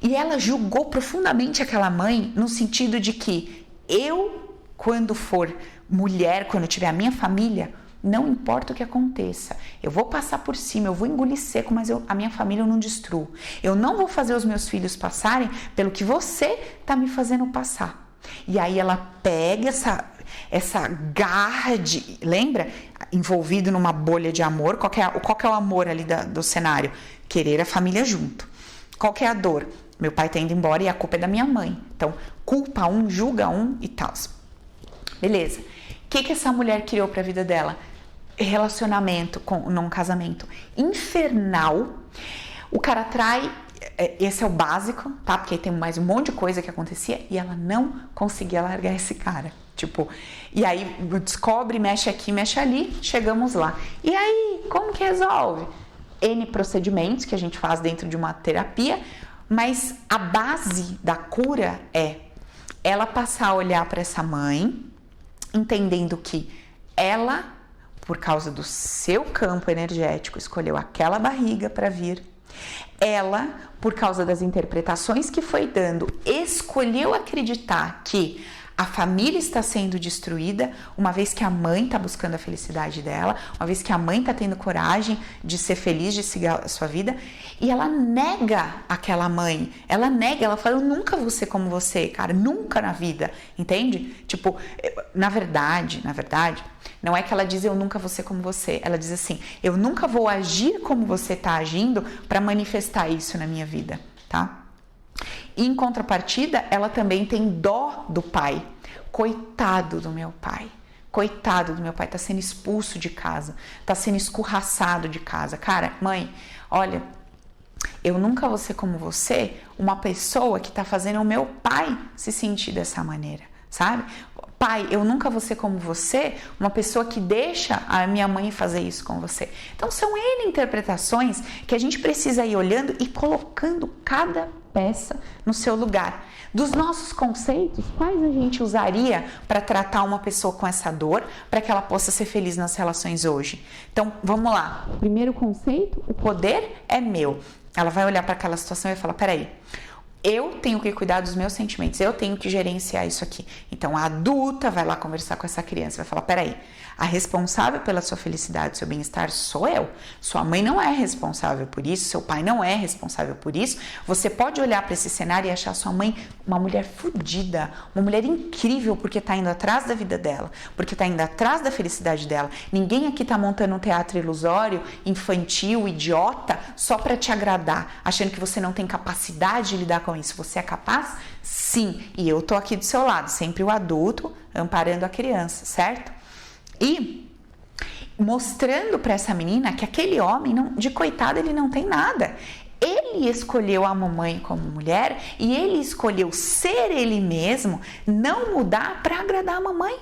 E ela julgou profundamente aquela mãe no sentido de que eu, quando for mulher, quando tiver a minha família, não importa o que aconteça, eu vou passar por cima, eu vou engolir seco, mas a minha família eu não destruo. Eu não vou fazer os meus filhos passarem pelo que você tá me fazendo passar. E aí ela pega essa garra de... Lembra? Envolvido numa bolha de amor. Qual que é o amor ali do cenário? Querer a família junto. Qual que é a dor? Meu pai tá indo embora e a culpa é da minha mãe. Então, culpa um, julga um e tal. Beleza. O que essa mulher criou pra vida dela? Relacionamento, num casamento infernal. O cara trai, esse é o básico, tá? Porque tem mais um monte de coisa que acontecia e ela não conseguia largar esse cara. Tipo, e aí descobre, mexe aqui, mexe ali, chegamos lá. E aí, como que resolve? N procedimentos que a gente faz dentro de uma terapia, mas a base da cura é ela passar a olhar para essa mãe, entendendo que ela, por causa do seu campo energético, escolheu aquela barriga para vir. Ela, por causa das interpretações que foi dando, escolheu acreditar que a família está sendo destruída, uma vez que a mãe está buscando a felicidade dela, uma vez que a mãe está tendo coragem de ser feliz, de seguir a sua vida, e ela nega aquela mãe, ela fala, eu nunca vou ser como você, cara, nunca na vida, entende? Tipo, na verdade, não é que ela diz eu nunca vou ser como você, ela diz assim, eu nunca vou agir como você está agindo para manifestar isso na minha vida, tá? E em contrapartida, ela também tem dó do pai. Coitado do meu pai. Coitado do meu pai, tá sendo expulso de casa, tá sendo escorraçado de casa. Cara, mãe, olha, eu nunca vou ser como você, uma pessoa que tá fazendo o meu pai se sentir dessa maneira, sabe? Pai, eu nunca vou ser como você, uma pessoa que deixa a minha mãe fazer isso com você. Então, são N interpretações que a gente precisa ir olhando e colocando cada peça no seu lugar. Dos nossos conceitos, quais a gente usaria para tratar uma pessoa com essa dor, para que ela possa ser feliz nas relações hoje? Então, vamos lá. Primeiro conceito, o poder é meu. Ela vai olhar para aquela situação e vai falar, peraí, eu tenho que cuidar dos meus sentimentos, eu tenho que gerenciar isso aqui. Então, a adulta vai lá conversar com essa criança, vai falar, peraí, a responsável pela sua felicidade, seu bem-estar sou eu. Sua mãe não é responsável por isso, seu pai não é responsável por isso. Você pode olhar para esse cenário e achar sua mãe uma mulher fodida, uma mulher incrível, porque tá indo atrás da vida dela, porque tá indo atrás da felicidade dela. Ninguém aqui tá montando um teatro ilusório, infantil, idiota, só para te agradar, achando que você não tem capacidade de lidar com isso. Você é capaz? Sim. E eu tô aqui do seu lado, sempre o adulto amparando a criança, certo? E mostrando para essa menina que aquele homem, de coitado, ele não tem nada. Ele escolheu a mamãe como mulher e ele escolheu ser ele mesmo, não mudar para agradar a mamãe.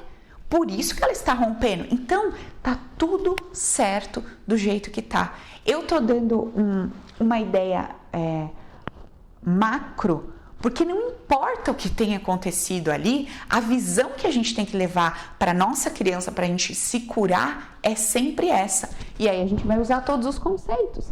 Por isso que ela está rompendo. Então, tá tudo certo do jeito que tá. Eu tô dando uma ideia macro, Porque não importa o que tenha acontecido ali, a visão que a gente tem que levar para nossa criança, para a gente se curar, é sempre essa. E aí a gente vai usar todos os conceitos.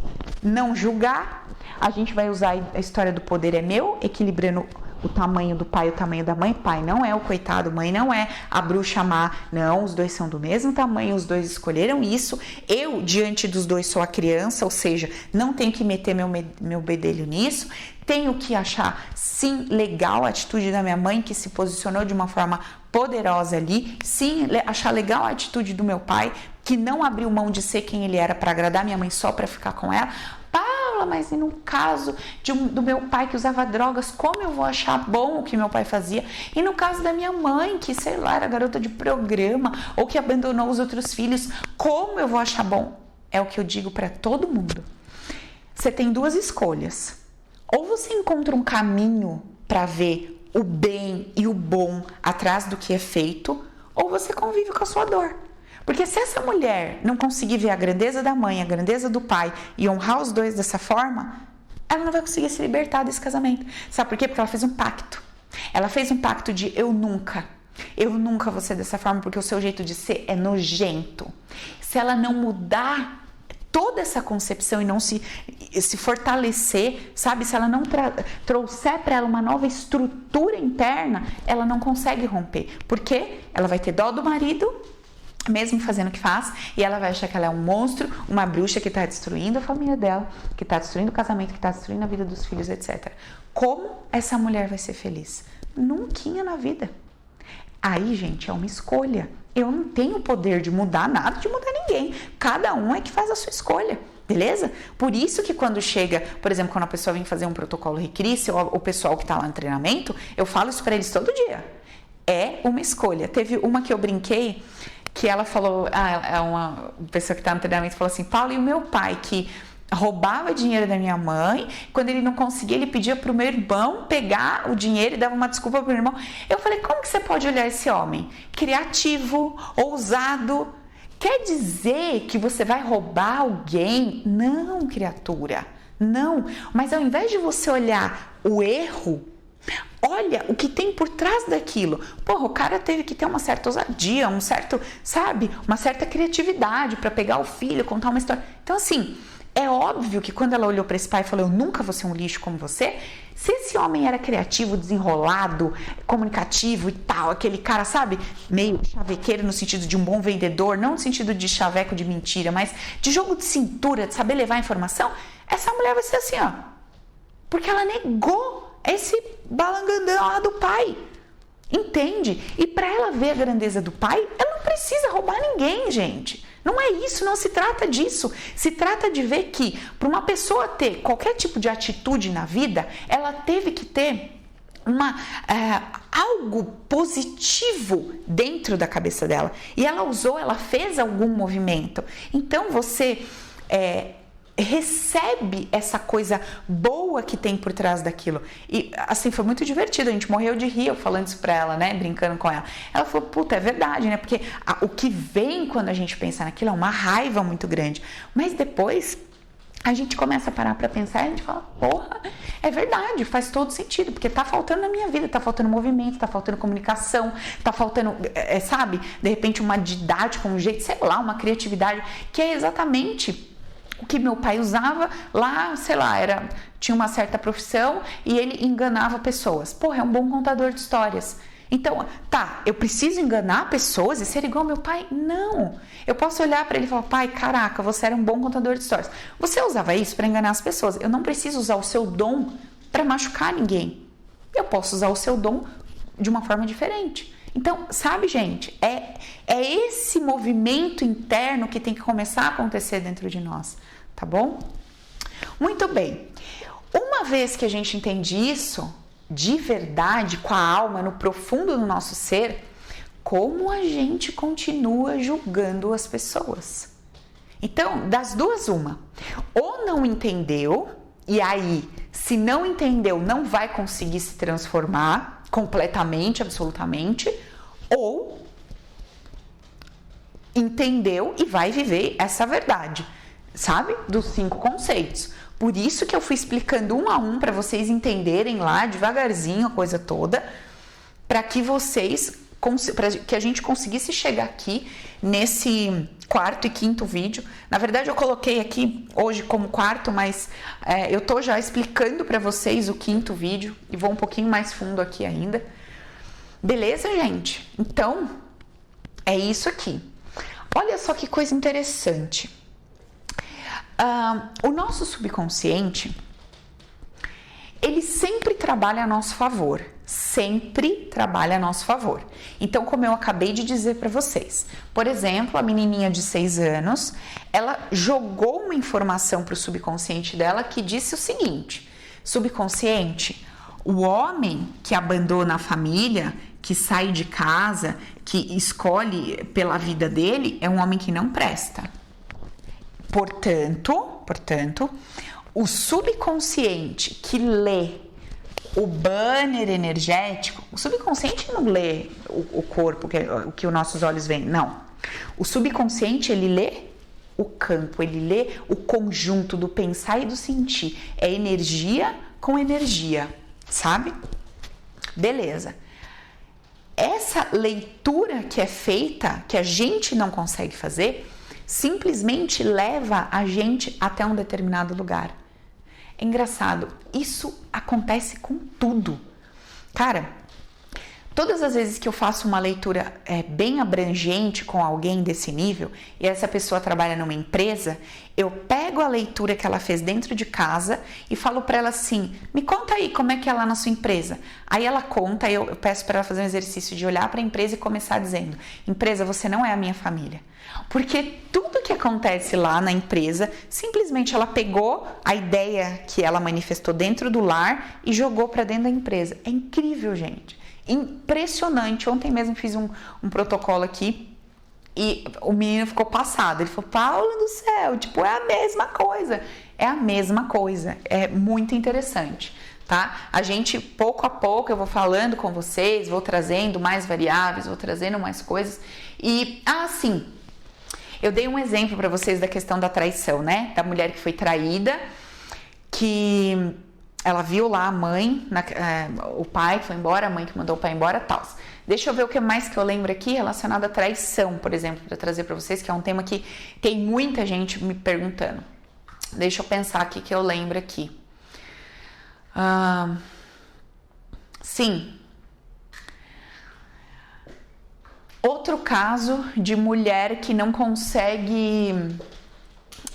Não julgar, a gente vai usar a história do poder é meu, equilibrando o tamanho do pai e o tamanho da mãe. Pai não é o coitado, mãe não é a bruxa má. Não, os dois são do mesmo tamanho, os dois escolheram isso. Eu, diante dos dois, sou a criança, ou seja, não tenho que meter meu bedelho nisso. Tenho que achar, sim, legal a atitude da minha mãe, que se posicionou de uma forma poderosa ali. Sim, achar legal a atitude do meu pai, que não abriu mão de ser quem ele era para agradar minha mãe só para ficar com ela. Paula, mas e no caso do meu pai que usava drogas, como eu vou achar bom o que meu pai fazia? E no caso da minha mãe, que, sei lá, era garota de programa ou que abandonou os outros filhos, como eu vou achar bom? É o que eu digo para todo mundo. Você tem duas escolhas. Ou você encontra um caminho para ver o bem e o bom atrás do que é feito, ou você convive com a sua dor. Porque se essa mulher não conseguir ver a grandeza da mãe, a grandeza do pai e honrar os dois dessa forma, ela não vai conseguir se libertar desse casamento. Sabe por quê? Porque ela fez um pacto. Ela fez um pacto de eu nunca vou ser dessa forma, porque o seu jeito de ser é nojento. Se ela não mudar toda essa concepção e não se fortalecer, sabe? Se ela não trouxer para ela uma nova estrutura interna, ela não consegue romper. Porque ela vai ter dó do marido, mesmo fazendo o que faz, e ela vai achar que ela é um monstro, uma bruxa que está destruindo a família dela, que está destruindo o casamento, que está destruindo a vida dos filhos, etc. Como essa mulher vai ser feliz? Nunca na vida. Aí, gente, é uma escolha. Eu não tenho o poder de mudar nada, de mudar ninguém. Cada um é que faz a sua escolha, beleza? Por isso que quando chega, por exemplo, quando a pessoa vem fazer um protocolo Recris, ou o pessoal que está lá no treinamento, eu falo isso para eles todo dia. É uma escolha. Teve uma que eu brinquei, que ela falou, uma pessoa que está no treinamento falou assim, Paulo, e o meu pai que roubava dinheiro da minha mãe, quando ele não conseguia, ele pedia pro meu irmão pegar o dinheiro e dava uma desculpa pro meu irmão. Eu falei, como que você pode olhar esse homem? Criativo, ousado. Quer dizer que você vai roubar alguém? Não, criatura, não. Mas ao invés de você olhar o erro, olha o que tem por trás daquilo. Porra, o cara teve que ter uma certa ousadia, um certo, sabe, uma certa criatividade para pegar o filho, contar uma história. Então, assim, é óbvio que quando ela olhou para esse pai e falou, eu nunca vou ser um lixo como você, se esse homem era criativo, desenrolado, comunicativo e tal, aquele cara, sabe, meio chavequeiro no sentido de um bom vendedor, não no sentido de chaveco de mentira, mas de jogo de cintura, de saber levar a informação, essa mulher vai ser assim, ó, porque ela negou esse balangandã lá do pai. Entende? E para ela ver a grandeza do pai, ela não precisa roubar ninguém, gente. Não é isso, não se trata disso. Se trata de ver que para uma pessoa ter qualquer tipo de atitude na vida, ela teve que ter algo positivo dentro da cabeça dela. E ela fez algum movimento. Então você recebe essa coisa boa que tem por trás daquilo. E assim, foi muito divertido, a gente morreu de rir eu falando isso pra ela, né, brincando com ela. Ela falou, puta, é verdade, né, porque o que vem quando a gente pensa naquilo é uma raiva muito grande, mas depois a gente começa a parar pra pensar e a gente fala, porra, é verdade, faz todo sentido, porque tá faltando na minha vida, tá faltando movimento, tá faltando comunicação, tá faltando, sabe, de repente uma didática, um jeito, sei lá, uma criatividade, que é exatamente o que meu pai usava lá, sei lá, tinha uma certa profissão e ele enganava pessoas. Porra, é um bom contador de histórias. Então, tá, eu preciso enganar pessoas e ser igual ao meu pai? Não. Eu posso olhar para ele e falar, pai, caraca, você era um bom contador de histórias. Você usava isso para enganar as pessoas. Eu não preciso usar o seu dom para machucar ninguém. Eu posso usar o seu dom de uma forma diferente. Então, sabe, gente, é esse movimento interno que tem que começar a acontecer dentro de nós, tá bom? Muito bem. Uma vez que a gente entende isso, de verdade, com a alma, no profundo do nosso ser, como a gente continua julgando as pessoas? Então, das duas, uma. Ou não entendeu, e aí, se não entendeu, não vai conseguir se transformar completamente, absolutamente, ou entendeu e vai viver essa verdade, sabe? Dos 5 conceitos. Por isso que eu fui explicando um a um para vocês entenderem lá devagarzinho a coisa toda, para que que a gente conseguisse chegar aqui nesse quarto e quinto vídeo. Na verdade, eu coloquei aqui hoje como quarto, mas eu tô já explicando para vocês o quinto vídeo e vou um pouquinho mais fundo aqui ainda. Beleza, gente? Então, é isso aqui. Olha só que coisa interessante. O nosso subconsciente, ele sempre trabalha a nosso favor. Sempre trabalha a nosso favor. Então, como eu acabei de dizer para vocês, por exemplo, a menininha de 6 anos, ela jogou uma informação para o subconsciente dela que disse o seguinte: subconsciente, o homem que abandona a família, que sai de casa, que escolhe pela vida dele, é um homem que não presta. Portanto, o subconsciente que lê o banner energético, o subconsciente não lê o corpo, o que os nossos olhos veem, não. O subconsciente, ele lê o campo, ele lê o conjunto do pensar e do sentir. É energia com energia, sabe? Beleza. Essa leitura que é feita, que a gente não consegue fazer, simplesmente leva a gente até um determinado lugar. É engraçado, isso acontece com tudo. Cara, todas as vezes que eu faço uma leitura bem abrangente com alguém desse nível, e essa pessoa trabalha numa empresa, eu pego a leitura que ela fez dentro de casa e falo para ela assim: me conta aí como é que é lá na sua empresa. Aí ela conta, eu peço para ela fazer um exercício de olhar para a empresa e começar dizendo: empresa, você não é a minha família. Porque tudo que acontece lá na empresa, simplesmente ela pegou a ideia que ela manifestou dentro do lar e jogou para dentro da empresa. É incrível, gente. Impressionante. Ontem mesmo fiz um protocolo aqui e o menino ficou passado. Ele falou: Paula do céu, tipo, é a mesma coisa. É a mesma coisa. É muito interessante, tá? A gente, pouco a pouco, eu vou falando com vocês, vou trazendo mais variáveis, vou trazendo mais coisas. E, sim, eu dei um exemplo para vocês da questão da traição, né? Da mulher que foi traída, que ela viu lá a mãe, o pai que foi embora, a mãe que mandou o pai embora, tal. Deixa eu ver o que mais que eu lembro aqui relacionado à traição, por exemplo, para trazer para vocês, que é um tema que tem muita gente me perguntando. Deixa eu pensar aqui que eu lembro aqui. Sim. Outro caso de mulher que não consegue,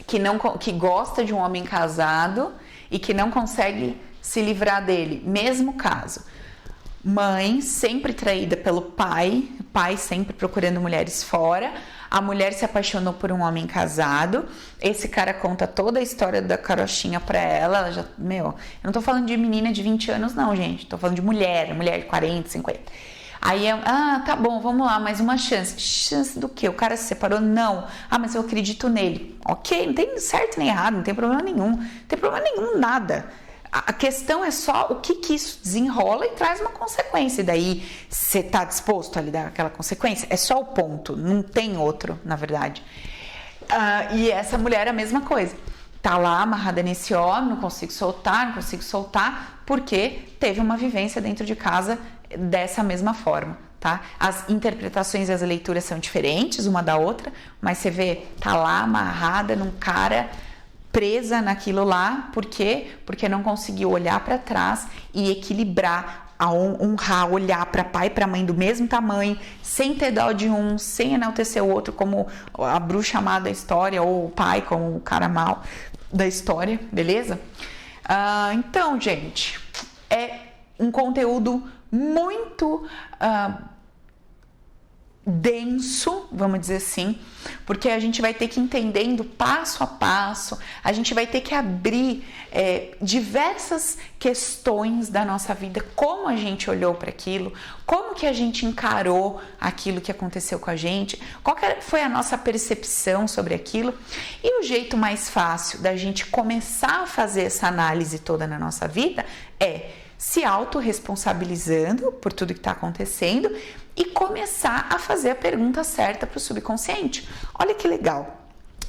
que gosta de um homem casado e que não consegue se livrar dele. Mesmo caso. Mãe sempre traída pelo pai sempre procurando mulheres fora. A mulher se apaixonou por um homem casado. Esse cara conta toda a história da carochinha pra ela. Ela já, eu não tô falando de menina de 20 anos não, gente. Tô falando de mulher de 40, 50. Aí, tá bom, vamos lá, mais uma chance. Chance do quê? O cara se separou? Não. Mas eu acredito nele. Ok, não tem certo nem errado, não tem problema nenhum. Não tem problema nenhum, nada. A questão é só o que isso desenrola e traz uma consequência. E daí, você tá disposto a lidar com aquela consequência? É só o ponto, não tem outro, na verdade. E essa mulher é a mesma coisa. Tá lá amarrada nesse homem, não consigo soltar, porque teve uma vivência dentro de casa dessa mesma forma, tá? As interpretações e as leituras são diferentes uma da outra, mas você vê, tá lá amarrada num cara, presa naquilo lá, por quê? Porque não conseguiu olhar para trás e equilibrar, honrar, olhar para pai e para mãe do mesmo tamanho, sem ter dó de um, sem enaltecer o outro como a bruxa má da história, ou o pai como o cara mau da história, beleza? Então, gente, é um conteúdo muito denso, vamos dizer assim, porque a gente vai ter que ir entendendo passo a passo, a gente vai ter que abrir diversas questões da nossa vida, como a gente olhou para aquilo, como que a gente encarou aquilo que aconteceu com a gente, foi a nossa percepção sobre aquilo. E o jeito mais fácil da gente começar a fazer essa análise toda na nossa vida é se autorresponsabilizando por tudo que está acontecendo e começar a fazer a pergunta certa para o subconsciente. Olha que legal.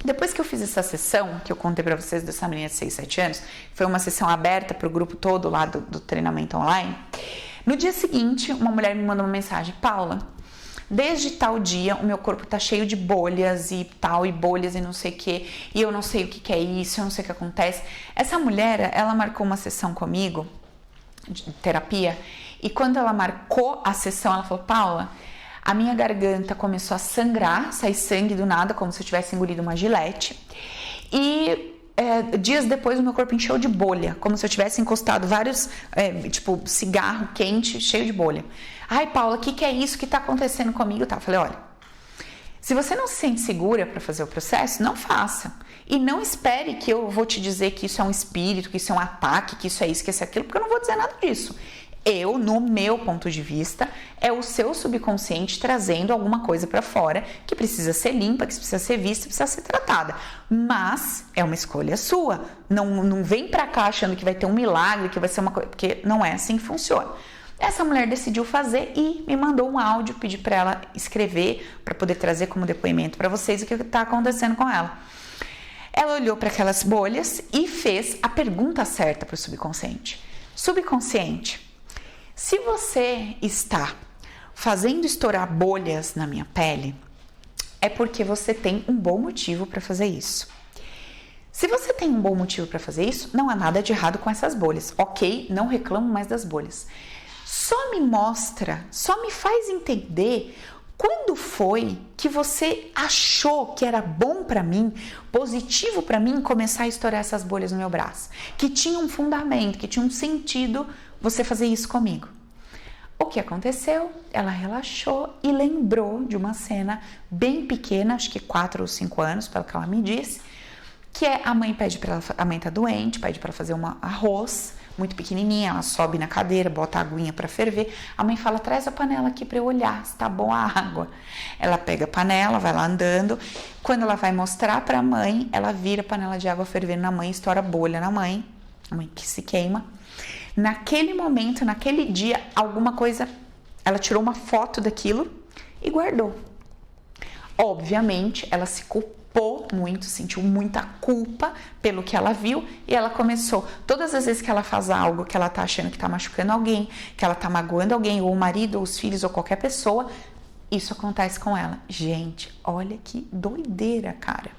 Depois que eu fiz essa sessão, que eu contei pra vocês dessa menina de 6, 7 anos, foi uma sessão aberta pro grupo todo lá do treinamento online. No dia seguinte, uma mulher me mandou uma mensagem: Paula, desde tal dia o meu corpo tá cheio de bolhas e tal, e bolhas e não sei o que, e eu não sei o que é isso, eu não sei o que acontece. Essa mulher, ela marcou uma sessão comigo, de terapia, e quando ela marcou a sessão, ela falou: Paula, a minha garganta começou a sangrar, sair sangue do nada, como se eu tivesse engolido uma gilete. E dias depois o meu corpo encheu de bolha, como se eu tivesse encostado vários, cigarro quente, cheio de bolha. Ai, Paula, o que é isso que tá acontecendo comigo? Eu falei: olha, se você não se sente segura para fazer o processo, não faça. E não espere que eu vou te dizer que isso é um espírito, que isso é um ataque, que isso é isso, que isso é aquilo, porque eu não vou dizer nada disso. Eu, no meu ponto de vista, é o seu subconsciente trazendo alguma coisa para fora que precisa ser limpa, que precisa ser vista, precisa ser tratada. Mas é uma escolha sua. Não vem para cá achando que vai ter um milagre, que vai ser uma coisa, porque não é assim que funciona. Essa mulher decidiu fazer e me mandou um áudio, pedi para ela escrever, para poder trazer como depoimento para vocês o que está acontecendo com ela. Ela olhou para aquelas bolhas e fez a pergunta certa para o subconsciente. Subconsciente, se você está fazendo estourar bolhas na minha pele, é porque você tem um bom motivo para fazer isso. Se você tem um bom motivo para fazer isso, não há nada de errado com essas bolhas. Ok, não reclamo mais das bolhas. Só me mostra, só me faz entender quando foi que você achou que era bom para mim, positivo para mim, começar a estourar essas bolhas no meu braço. Que tinha um fundamento, que tinha um sentido você fazer isso comigo. O que aconteceu? Ela relaxou e lembrou de uma cena bem pequena, acho que 4 ou 5 anos, pelo que ela me disse, que é a mãe pede para ela, a mãe tá doente, pede para ela fazer um arroz muito pequenininha, ela sobe na cadeira, bota a aguinha para ferver, a mãe fala: traz a panela aqui para eu olhar se tá bom a água. Ela pega a panela, vai lá andando, quando ela vai mostrar para a mãe, ela vira a panela de água fervendo na mãe, estoura bolha na mãe, a mãe que se queima. Naquele momento, naquele dia, alguma coisa, ela tirou uma foto daquilo e guardou. Obviamente, ela se culpou muito, sentiu muita culpa pelo que ela viu e ela começou, todas as vezes que ela faz algo que ela tá achando que tá machucando alguém, que ela tá magoando alguém, ou o marido, ou os filhos, ou qualquer pessoa, isso acontece com ela. Gente, olha que doideira, cara.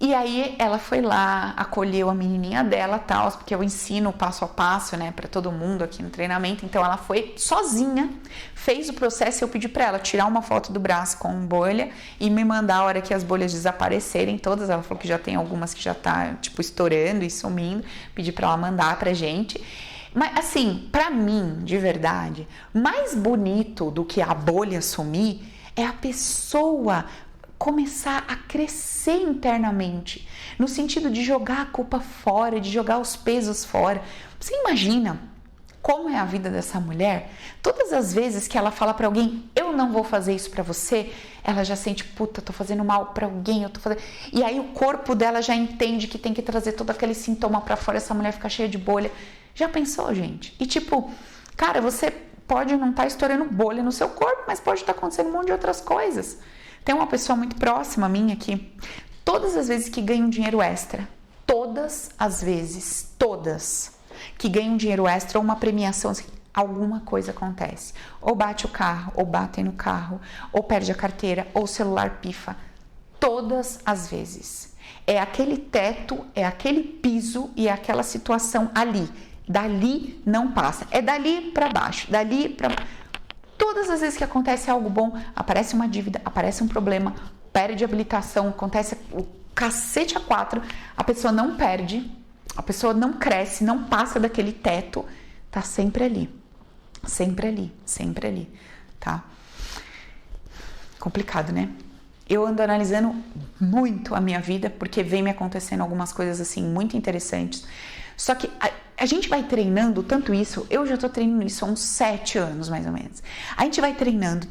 E aí ela foi lá, acolheu a menininha dela, tal, porque eu ensino passo a passo, né, para todo mundo aqui no treinamento. Então ela foi sozinha, fez o processo e eu pedi para ela tirar uma foto do braço com bolha e me mandar a hora que as bolhas desaparecerem todas. Ela falou que já tem algumas que já tá, estourando e sumindo. Pedi para ela mandar pra gente. Mas assim, para mim, de verdade, mais bonito do que a bolha sumir é a pessoa começar a crescer internamente, no sentido de jogar a culpa fora, de jogar os pesos fora. Você imagina como é a vida dessa mulher? Todas as vezes que ela fala para alguém: eu não vou fazer isso para você, ela já sente: puta, tô fazendo mal para alguém, eu tô fazendo... E aí o corpo dela já entende que tem que trazer todo aquele sintoma para fora, essa mulher fica cheia de bolha. Já pensou, gente? E cara, você pode não estar estourando bolha no seu corpo, mas pode estar acontecendo um monte de outras coisas. Tem uma pessoa muito próxima a minha que todas as vezes que ganha um dinheiro extra, todas as vezes, todas que ganham um dinheiro extra ou uma premiação, assim, alguma coisa acontece. Ou bate o carro, ou batem no carro, ou perde a carteira, ou o celular pifa. Todas as vezes. É aquele teto, é aquele piso e é aquela situação ali. Dali não passa. É dali para baixo, dali para baixo. Todas as vezes que acontece algo bom, aparece uma dívida, aparece um problema, perde habilitação, acontece o cacete a 4, a pessoa não perde, a pessoa não cresce, não passa daquele teto, tá sempre ali, sempre ali, sempre ali, tá? Complicado, né? Eu ando analisando muito a minha vida, porque vem me acontecendo algumas coisas assim muito interessantes. Só que a gente vai treinando tanto isso, eu já tô treinando isso há uns 7 anos, mais ou menos. A gente vai treinando.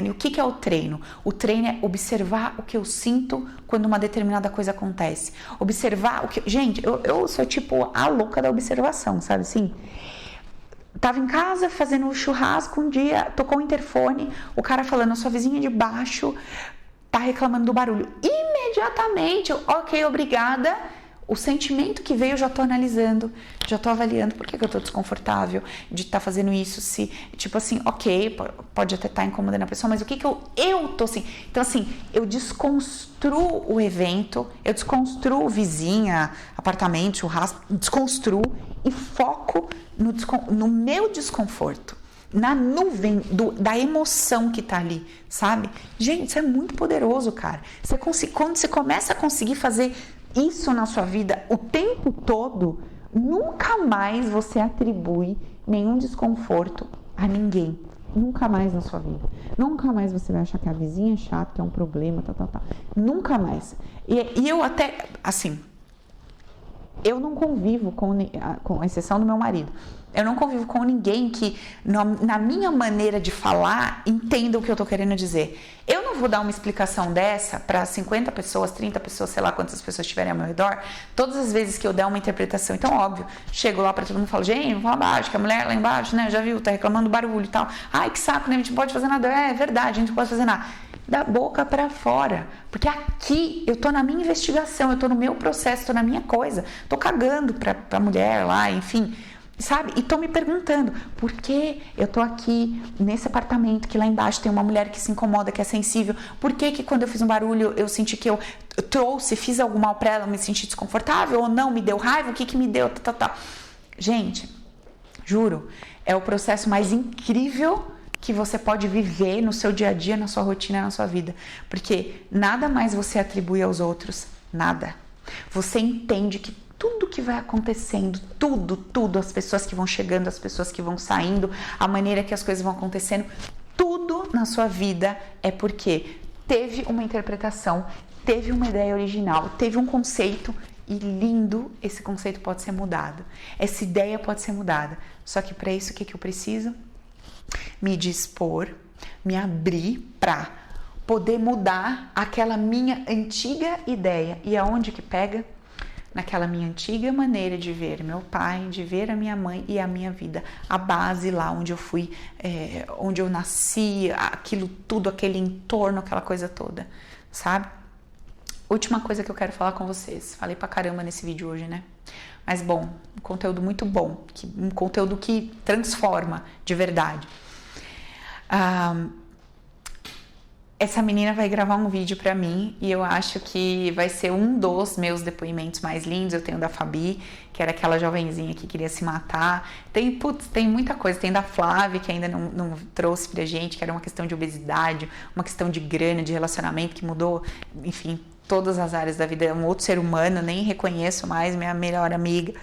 E o que é o treino? O treino é observar o que eu sinto quando uma determinada coisa acontece. Observar o que... Gente, eu sou a louca da observação, sabe assim? Tava em casa fazendo um churrasco um dia, tocou o interfone, o cara falando: a sua vizinha de baixo tá reclamando do barulho. Imediatamente, ok, obrigada. O sentimento que veio eu já tô analisando, já tô avaliando por que eu tô desconfortável de estar fazendo isso, se, tipo assim, ok, pode até estar incomodando a pessoa, mas o que eu tô assim. Então assim, eu desconstruo o evento, eu desconstruo vizinha, apartamento, churrasco, desconstruo e foco no meu desconforto, na nuvem da emoção que tá ali, sabe? Gente, isso é muito poderoso, cara. Quando você começa a conseguir fazer isso na sua vida o tempo todo, nunca mais você atribui nenhum desconforto a ninguém. Nunca mais na sua vida. Nunca mais você vai achar que a vizinha é chata, que é um problema, tal. Nunca mais. E eu até, assim, eu não convivo com exceção do meu marido. Eu não convivo com ninguém que, na minha maneira de falar, entenda o que eu tô querendo dizer. Eu não vou dar uma explicação dessa para 50 pessoas, 30 pessoas, sei lá quantas pessoas estiverem ao meu redor, todas as vezes que eu der uma interpretação. Então, óbvio, chego lá para todo mundo e falo, gente, vamos lá abaixo, que a mulher lá embaixo, né, já viu, tá reclamando do barulho e tal. Ai, que saco, né, a gente não pode fazer nada. É verdade, a gente não pode fazer nada. Da boca para fora, porque aqui eu tô na minha investigação, eu tô no meu processo, tô na minha coisa, tô cagando pra mulher lá, enfim, sabe? E tô me perguntando, por que eu tô aqui nesse apartamento que lá embaixo tem uma mulher que se incomoda, que é sensível, por que quando eu fiz um barulho eu senti que eu fiz algum mal pra ela, eu me senti desconfortável ou não, me deu raiva, o que me deu, Gente, juro, é o processo mais incrível que você pode viver no seu dia a dia, na sua rotina, na sua vida. Porque nada mais você atribui aos outros, nada. Você entende que tudo que vai acontecendo, tudo, as pessoas que vão chegando, as pessoas que vão saindo, a maneira que as coisas vão acontecendo, tudo na sua vida é porque teve uma interpretação, teve uma ideia original, teve um conceito e lindo, esse conceito pode ser mudado. Essa ideia pode ser mudada. Só que para isso, o que eu preciso? Me dispor, me abrir para poder mudar aquela minha antiga ideia. E aonde que pega? Naquela minha antiga maneira de ver meu pai, de ver a minha mãe e a minha vida. A base lá onde eu fui, onde eu nasci, aquilo tudo, aquele entorno, aquela coisa toda, sabe? Última coisa que eu quero falar com vocês. Falei pra caramba nesse vídeo hoje, né? Mas bom, um conteúdo muito bom, um conteúdo que transforma de verdade. Essa menina vai gravar um vídeo pra mim e eu acho que vai ser um dos meus depoimentos mais lindos. Eu tenho da Fabi, que era aquela jovenzinha que queria se matar. Tem muita coisa. Tem da Flávia, que ainda não trouxe pra gente, que era uma questão de obesidade, uma questão de grana, de relacionamento, que mudou, enfim, todas as áreas da vida. É um outro ser humano, nem reconheço mais, minha melhor amiga.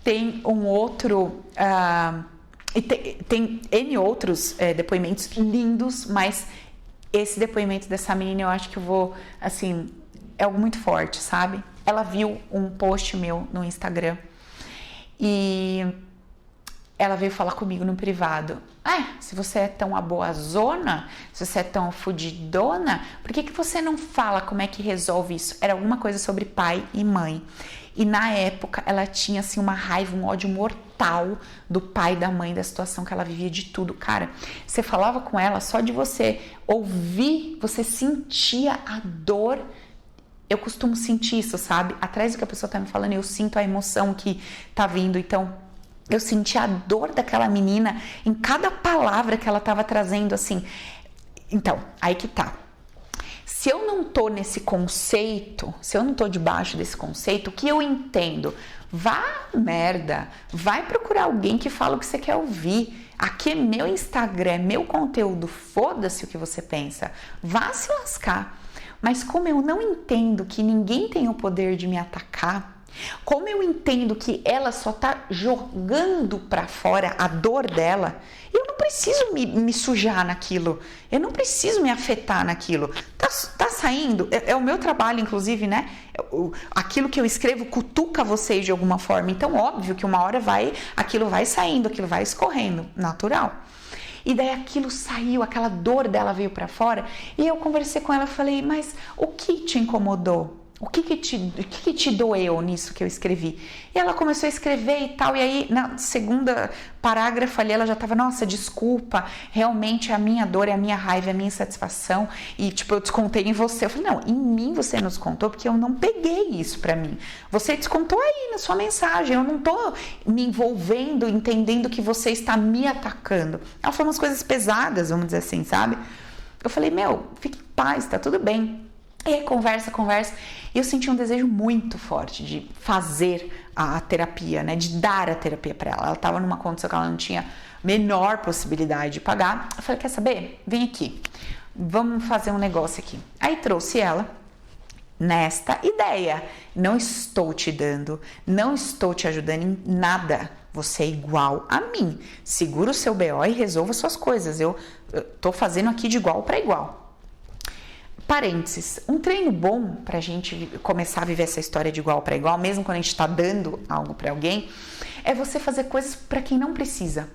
Tem um outro... e tem N outros depoimentos lindos, mas esse depoimento dessa menina eu acho que eu vou, assim, é algo muito forte, sabe? Ela viu um post meu no Instagram e ela veio falar comigo no privado. Se você é tão a boazona, se você é tão fudidona, por que você não fala como é que resolve isso? Era alguma coisa sobre pai e mãe. E na época ela tinha assim uma raiva, um ódio mortal do pai e da mãe, da situação que ela vivia, de tudo. Cara, você falava com ela, só de você ouvir, você sentia a dor. Eu costumo sentir isso, sabe? Atrás do que a pessoa tá me falando, eu sinto a emoção que tá vindo. Então, eu senti a dor daquela menina em cada palavra que ela tava trazendo, assim. Então, aí que tá. Se eu não tô nesse conceito, se eu não tô debaixo desse conceito, o que eu entendo? Vá merda, vai procurar alguém que fala o que você quer ouvir. Aqui é meu Instagram, é meu conteúdo, foda-se o que você pensa. Vá se lascar. Mas como eu não entendo que ninguém tem o poder de me atacar, como eu entendo que ela só tá jogando pra fora a dor dela, eu não preciso me sujar naquilo, eu não preciso me afetar naquilo. Tá saindo, é o meu trabalho, inclusive, né? Aquilo que eu escrevo cutuca vocês de alguma forma, então óbvio que uma hora aquilo vai saindo, aquilo vai escorrendo, natural. E daí aquilo saiu, aquela dor dela veio pra fora, e eu conversei com ela e falei, mas o que te incomodou? O que que te doeu nisso que eu escrevi? E ela começou a escrever e tal, e aí na segunda parágrafo ali ela já tava, nossa, desculpa, realmente a minha dor, é a minha raiva, é a minha insatisfação, e tipo, eu descontei em você. Eu falei, não, em mim você não descontou porque eu não peguei isso pra mim. Você descontou aí na sua mensagem, eu não tô me envolvendo, entendendo que você está me atacando. Ela falou umas coisas pesadas, vamos dizer assim, sabe? Eu falei, meu, fique em paz, tá tudo bem. E aí, conversa, e eu senti um desejo muito forte de fazer a terapia, né, de dar a terapia para ela. Ela estava numa condição que ela não tinha menor possibilidade de pagar. Eu falei, quer saber? Vem aqui, vamos fazer um negócio aqui. Aí trouxe ela nesta ideia. Não estou te dando, não estou te ajudando em nada. Você é igual a mim. Segura o seu BO e resolva suas coisas. Eu tô fazendo aqui de igual para igual. Parênteses, um treino bom pra gente começar a viver essa história de igual para igual, mesmo quando a gente tá dando algo para alguém, é você fazer coisas para quem não precisa.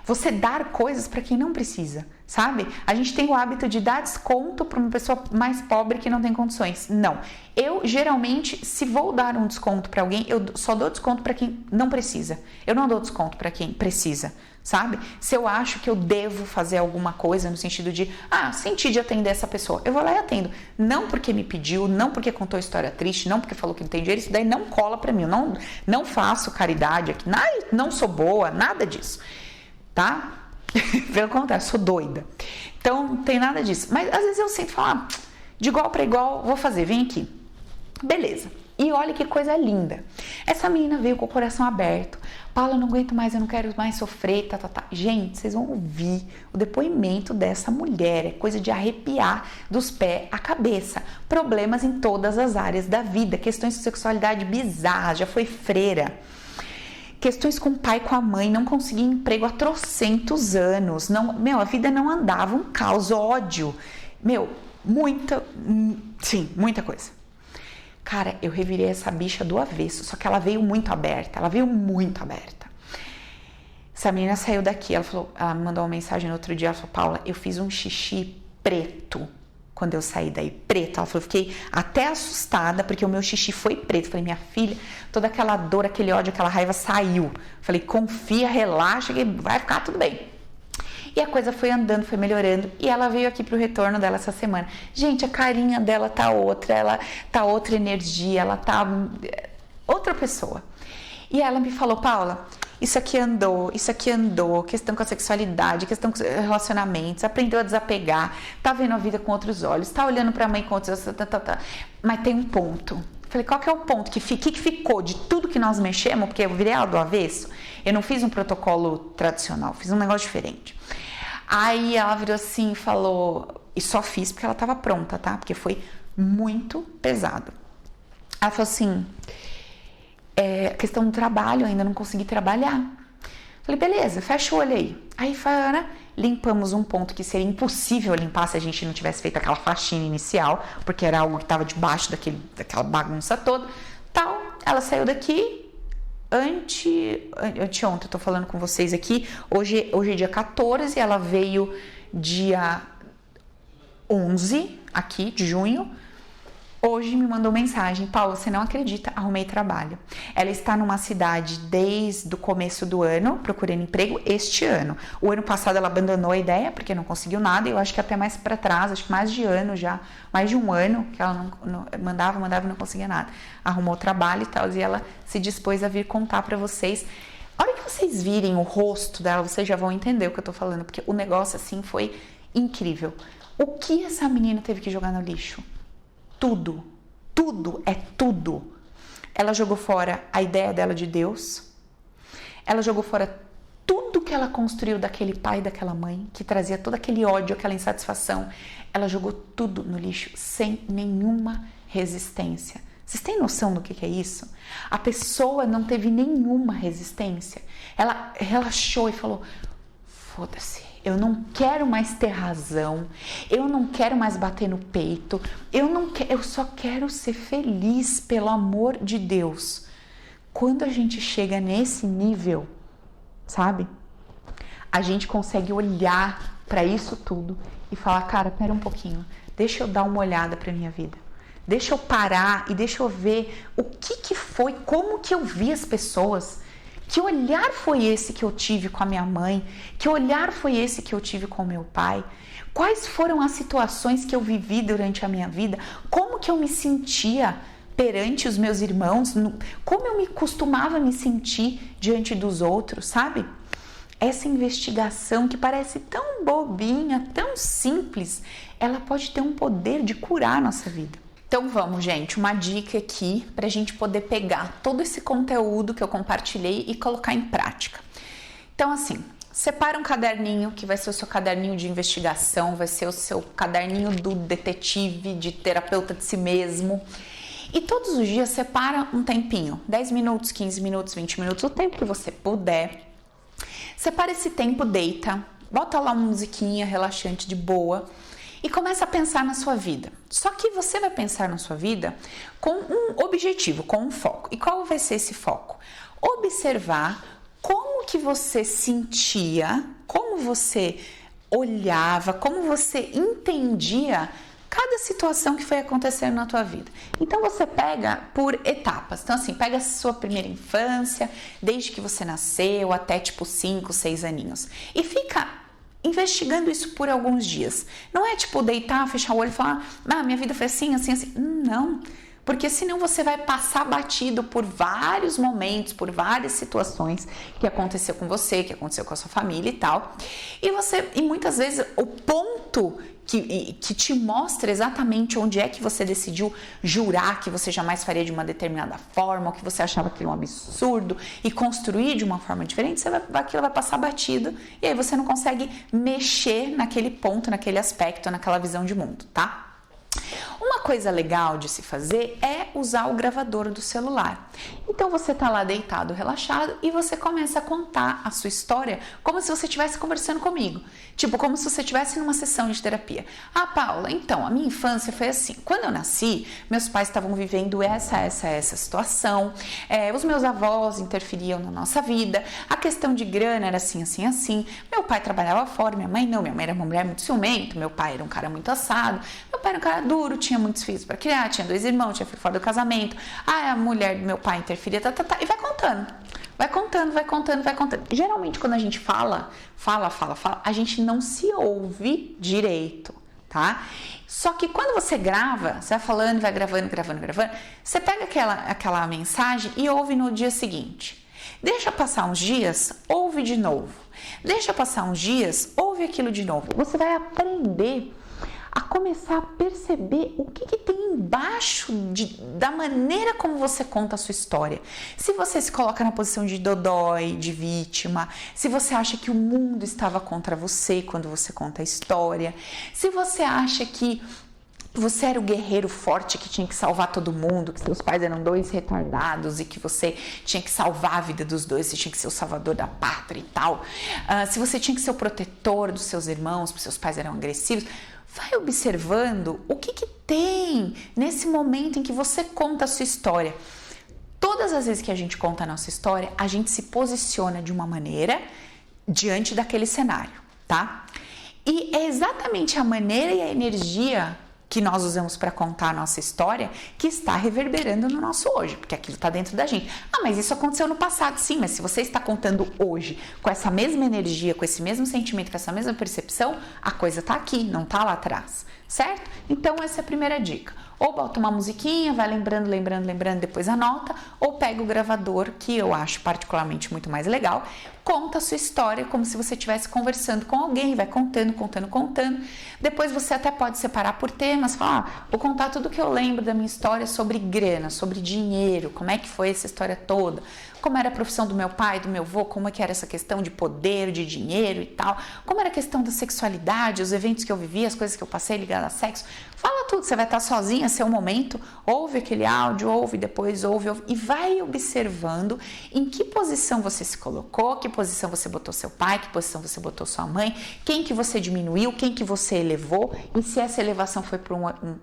Você dar coisas para quem não precisa, sabe? A gente tem o hábito de dar desconto para uma pessoa mais pobre que não tem condições. Não. Eu, geralmente, se vou dar um desconto para alguém, eu só dou desconto para quem não precisa. Eu não dou desconto para quem precisa, sabe? Se eu acho que eu devo fazer alguma coisa no sentido de, senti de atender essa pessoa, eu vou lá e atendo. Não porque me pediu, não porque contou história triste, não porque falou que não tem dinheiro, isso daí não cola para mim. Eu não faço caridade aqui, não sou boa, nada disso. Tá? Pelo contrário, sou doida. Então, não tem nada disso. Mas às vezes eu sinto falar, de igual para igual, vou fazer, vem aqui. Beleza. E olha que coisa linda. Essa menina veio com o coração aberto. Paula, eu não aguento mais, eu não quero mais sofrer, tá. Gente, vocês vão ouvir o depoimento dessa mulher. É coisa de arrepiar dos pés à cabeça. Problemas em todas as áreas da vida. Questões de sexualidade bizarras, já foi freira. Questões com o pai, com a mãe, não conseguia emprego há trocentos anos. Não, a vida não andava, um caos, ódio. Muita coisa. Cara, eu revirei essa bicha do avesso, só que ela veio muito aberta, Essa menina saiu daqui, ela me mandou uma mensagem no outro dia, ela falou, Paula, eu fiz um xixi preto. Quando eu saí daí, preto, ela falou, eu fiquei até assustada, porque o meu xixi foi preto. Eu falei, minha filha, toda aquela dor, aquele ódio, aquela raiva saiu. Eu falei, confia, relaxa, que vai ficar tudo bem. E a coisa foi andando, foi melhorando, e ela veio aqui pro retorno dela essa semana. Gente, a carinha dela tá outra, ela tá outra energia, ela tá outra pessoa. E ela me falou, Paula, isso aqui andou, questão com a sexualidade, questão com relacionamentos, aprendeu a desapegar, tá vendo a vida com outros olhos, tá olhando pra mãe com outros olhos, mas tem um ponto. Falei, qual que é o ponto? Que ficou de tudo que nós mexemos, porque eu virei ela do avesso, eu não fiz um protocolo tradicional, fiz um negócio diferente. Aí ela virou assim e falou, e só fiz porque ela tava pronta, tá? Porque foi muito pesado. Ela falou assim, questão do trabalho, ainda não consegui trabalhar. Falei, beleza, fecha o olho aí. Aí, limpamos um ponto que seria impossível limpar se a gente não tivesse feito aquela faxina inicial, porque era algo que estava debaixo daquela bagunça toda. Tal, ela saiu daqui anteontem, eu tô falando com vocês aqui, hoje é dia 14, ela veio dia 11 aqui de junho. Hoje me mandou mensagem, Paula, você não acredita, arrumei trabalho. Ela está numa cidade desde o começo do ano, procurando emprego este ano. O ano passado ela abandonou a ideia, porque não conseguiu nada, e eu acho que até mais para trás, acho que mais de um ano, que ela não mandava e não conseguia nada. Arrumou trabalho e tal, e ela se dispôs a vir contar para vocês. A hora que vocês virem o rosto dela, vocês já vão entender o que eu tô falando, porque o negócio assim foi incrível. O que essa menina teve que jogar no lixo? Tudo. Ela jogou fora a ideia dela de Deus. Ela jogou fora tudo que ela construiu daquele pai e daquela mãe, que trazia todo aquele ódio, aquela insatisfação. Ela jogou tudo no lixo, sem nenhuma resistência. Vocês têm noção do que é isso? A pessoa não teve nenhuma resistência. Ela relaxou e falou, foda-se. Eu não quero mais ter razão, eu não quero mais bater no peito, eu só quero ser feliz, pelo amor de Deus. Quando a gente chega nesse nível, sabe? A gente consegue olhar para isso tudo e falar, cara, pera um pouquinho, deixa eu dar uma olhada para minha vida. Deixa eu parar e deixa eu ver o que foi, como que eu vi as pessoas. Que olhar foi esse que eu tive com a minha mãe? Que olhar foi esse que eu tive com o meu pai? Quais foram as situações que eu vivi durante a minha vida? Como que eu me sentia perante os meus irmãos? Como eu me costumava me sentir diante dos outros, sabe? Essa investigação que parece tão bobinha, tão simples, ela pode ter um poder de curar a nossa vida. Então vamos, gente, uma dica aqui para a gente poder pegar todo esse conteúdo que eu compartilhei e colocar em prática. Então assim, separa um caderninho que vai ser o seu caderninho de investigação, vai ser o seu caderninho do detetive, de terapeuta de si mesmo. E todos os dias separa um tempinho, 10 minutos, 15 minutos, 20 minutos, o tempo que você puder. Separa esse tempo, deita, bota lá uma musiquinha relaxante de boa e começa a pensar na sua vida. Só que você vai pensar na sua vida com um objetivo, com um foco. E qual vai ser esse foco? Observar como que você sentia, como você olhava, como você entendia cada situação que foi acontecendo na tua vida. Então você pega por etapas. Então assim, pega a sua primeira infância, desde que você nasceu até tipo 5, 6 aninhos. E fica investigando isso por alguns dias. Não é tipo deitar, fechar o olho e falar, minha vida foi assim, assim, assim. Não. Porque senão você vai passar batido por vários momentos, por várias situações que aconteceu com você, que aconteceu com a sua família e tal. E muitas vezes o ponto que te mostra exatamente onde é que você decidiu jurar que você jamais faria de uma determinada forma, ou que você achava aquilo um absurdo e construir de uma forma diferente, aquilo vai passar batido e aí você não consegue mexer naquele ponto, naquele aspecto, naquela visão de mundo, tá? Uma coisa legal de se fazer é usar o gravador do celular. Então você tá lá deitado, relaxado e você começa a contar a sua história como se você estivesse conversando comigo. Tipo, como se você estivesse numa sessão de terapia. Paula, então, a minha infância foi assim. Quando eu nasci, meus pais estavam vivendo essa situação. Os meus avós interferiam na nossa vida. A questão de grana era assim, assim, assim. Meu pai trabalhava fora, minha mãe não. Minha mãe era uma mulher muito ciumenta, meu pai era um cara muito assado. Meu pai era um cara duro, tinha muitos filhos para criar, tinha 2 irmãos, tinha filho fora do casamento. A mulher do meu pai interferia, e vai contando. Vai contando. Geralmente, quando a gente fala, a gente não se ouve direito, tá? Só que quando você grava, você vai falando, vai gravando, você pega aquela mensagem e ouve no dia seguinte. Deixa passar uns dias, ouve de novo. Deixa passar uns dias, ouve aquilo de novo. Você vai aprender a começar a perceber o que tem embaixo da maneira como você conta a sua história. Se você se coloca na posição de dodói, de vítima, se você acha que o mundo estava contra você quando você conta a história, se você acha que você era o guerreiro forte que tinha que salvar todo mundo, que seus pais eram 2 retardados e que você tinha que salvar a vida dos 2, você tinha que ser o salvador da pátria e tal. Se você tinha que ser o protetor dos seus irmãos, porque seus pais eram agressivos, vai observando o que tem nesse momento em que você conta a sua história. Todas as vezes que a gente conta a nossa história, a gente se posiciona de uma maneira diante daquele cenário, tá? E é exatamente a maneira e a energia que nós usamos para contar a nossa história que está reverberando no nosso hoje, porque aquilo está dentro da gente. Mas isso aconteceu no passado, sim, mas se você está contando hoje com essa mesma energia, com esse mesmo sentimento, com essa mesma percepção, a coisa está aqui, não está lá atrás, certo? Então essa é a primeira dica. Ou bota uma musiquinha, vai lembrando, depois anota, ou pega o gravador, que eu acho particularmente muito mais legal, conta a sua história como se você estivesse conversando com alguém, vai contando. Depois você até pode separar por temas, falar, vou contar tudo que eu lembro da minha história sobre grana, sobre dinheiro, como é que foi essa história toda, como era a profissão do meu pai, do meu avô, como é que era essa questão de poder, de dinheiro e tal, como era a questão da sexualidade, os eventos que eu vivi, as coisas que eu passei ligadas a sexo. Fala tudo, você vai estar sozinha, seu momento, ouve aquele áudio, ouve e vai observando em que posição você se colocou, que posição você botou seu pai, que posição você botou sua mãe, quem que você diminuiu, quem que você elevou e se essa elevação foi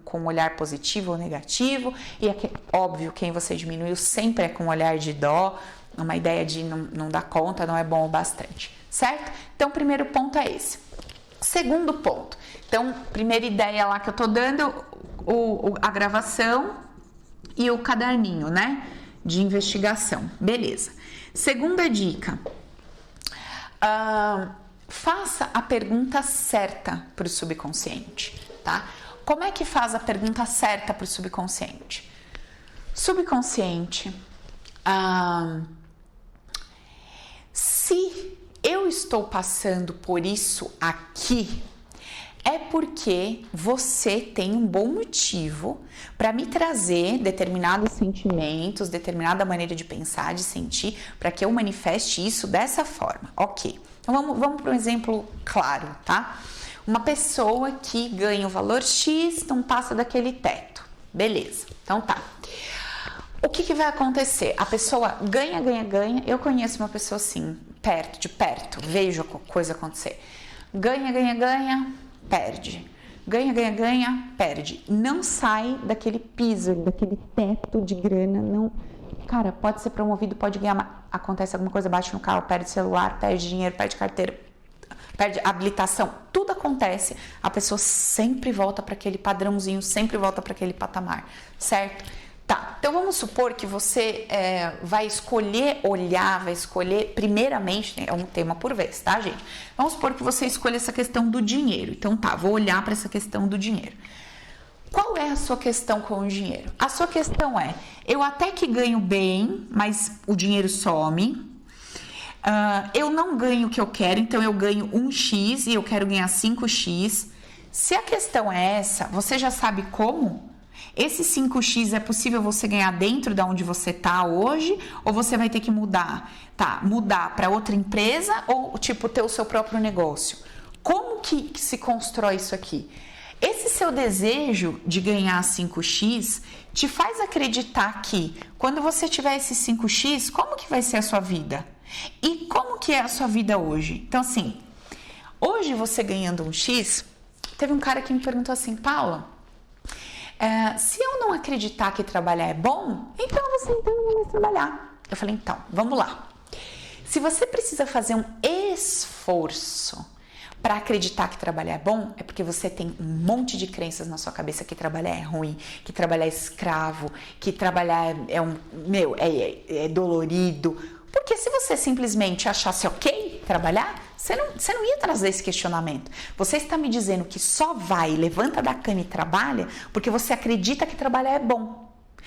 com um olhar positivo ou negativo e óbvio, quem você diminuiu sempre é com um olhar de dó, uma ideia de não dar conta, não é bom o bastante, certo? Então, o primeiro ponto é esse. Segundo ponto, então, primeira ideia lá que eu tô dando, a gravação e o caderninho, né? De investigação. Beleza. Segunda dica. Faça a pergunta certa para o subconsciente, tá? Como é que faz a pergunta certa para o subconsciente? Subconsciente, se eu estou passando por isso aqui, é porque você tem um bom motivo para me trazer determinados sentimentos, determinada maneira de pensar, de sentir, para que eu manifeste isso dessa forma. Ok, então vamos para um exemplo claro, tá? Uma pessoa que ganha o valor X, não passa daquele teto. Beleza, então tá. O que vai acontecer? A pessoa ganha. Eu conheço uma pessoa assim, de perto, vejo a coisa acontecer. Ganha, perde. Ganha, perde. Não sai daquele piso, daquele teto de grana. Não. Cara, pode ser promovido, pode ganhar, mas acontece alguma coisa, bate no carro, perde celular, perde dinheiro, perde carteira, perde habilitação. Tudo acontece. A pessoa sempre volta para aquele padrãozinho, sempre volta para aquele patamar, certo? Tá, então vamos supor que você vai escolher olhar, vai escolher, primeiramente, é um tema por vez, tá, gente? Vamos supor que você escolha essa questão do dinheiro. Então tá, vou olhar para essa questão do dinheiro. Qual é a sua questão com o dinheiro? A sua questão é, eu até que ganho bem, mas o dinheiro some. Eu não ganho o que eu quero, então eu ganho 1x e eu quero ganhar 5x. Se a questão é essa, você já sabe como? Esse 5x é possível você ganhar dentro de onde você está hoje? Ou você vai ter que mudar? Tá, mudar para outra empresa ou, tipo, ter o seu próprio negócio? Como que se constrói isso aqui? Esse seu desejo de ganhar 5x te faz acreditar que quando você tiver esse 5x, como que vai ser a sua vida? E como que é a sua vida hoje? Então, assim, hoje você ganhando um x, teve um cara que me perguntou assim, Paula, se eu não acreditar que trabalhar é bom, então você não vai mais trabalhar. Eu falei, então, vamos lá. Se você precisa fazer um esforço para acreditar que trabalhar é bom, é porque você tem um monte de crenças na sua cabeça que trabalhar é ruim, que trabalhar é escravo, que trabalhar é dolorido. Porque se você simplesmente achasse ok trabalhar, você não ia trazer esse questionamento. Você está me dizendo que só vai, levanta da cama e trabalha porque você acredita que trabalhar é bom.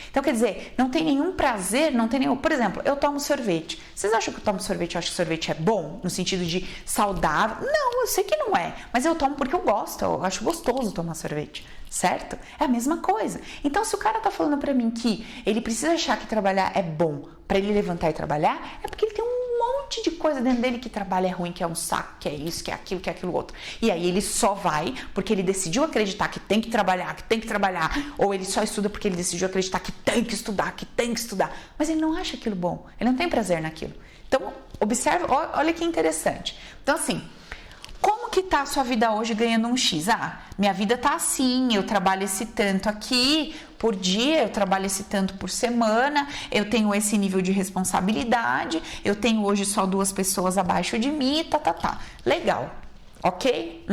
Então, quer dizer, não tem nenhum prazer, não tem nenhum... Por exemplo, eu tomo sorvete. Vocês acham que eu tomo sorvete? Eu acho que sorvete é bom, no sentido de saudável? Não, eu sei que não é. Mas eu tomo porque eu gosto, eu acho gostoso tomar sorvete, certo? É a mesma coisa. Então, se o cara tá falando pra mim que ele precisa achar que trabalhar é bom pra ele levantar e trabalhar, é porque ele tem um monte de coisa dentro dele que trabalho é ruim, que é um saco, que é isso, que é aquilo outro. E aí ele só vai porque ele decidiu acreditar que tem que trabalhar, ou ele só estuda porque ele decidiu acreditar que tem que estudar, mas ele não acha aquilo bom, ele não tem prazer naquilo. Então, observe, olha que interessante. Então, assim, como que tá a sua vida hoje ganhando um X? Minha vida tá assim, eu trabalho esse tanto aqui por dia, eu trabalho esse tanto por semana, eu tenho esse nível de responsabilidade, eu tenho hoje só 2 pessoas abaixo de mim, Legal, ok?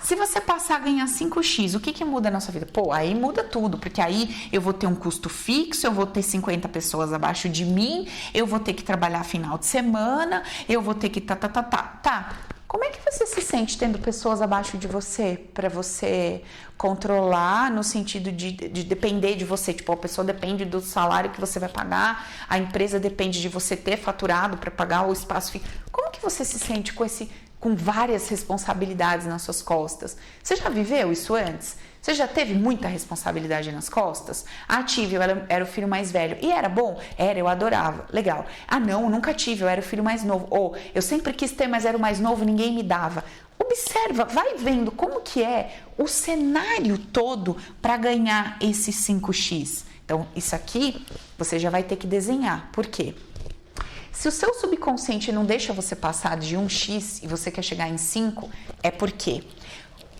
Se você passar a ganhar 5x, o que muda na sua vida? Pô, aí muda tudo, porque aí eu vou ter um custo fixo, eu vou ter 50 pessoas abaixo de mim, eu vou ter que trabalhar final de semana, eu vou ter que Tá. Como é que você se sente tendo pessoas abaixo de você para você controlar no sentido de depender de você? Tipo, a pessoa depende do salário que você vai pagar, a empresa depende de você ter faturado para pagar o espaço fixo. Como que você se sente com várias responsabilidades nas suas costas? Você já viveu isso antes? Você já teve muita responsabilidade nas costas? Tive, eu era o filho mais velho. E era bom? Era, eu adorava. Legal. Não, nunca tive, eu era o filho mais novo. Ou, eu sempre quis ter, mas era o mais novo, ninguém me dava. Observa, vai vendo como que é o cenário todo para ganhar esse 5x. Então, isso aqui você já vai ter que desenhar. Por quê? Se o seu subconsciente não deixa você passar de 1x e você quer chegar em 5, é porque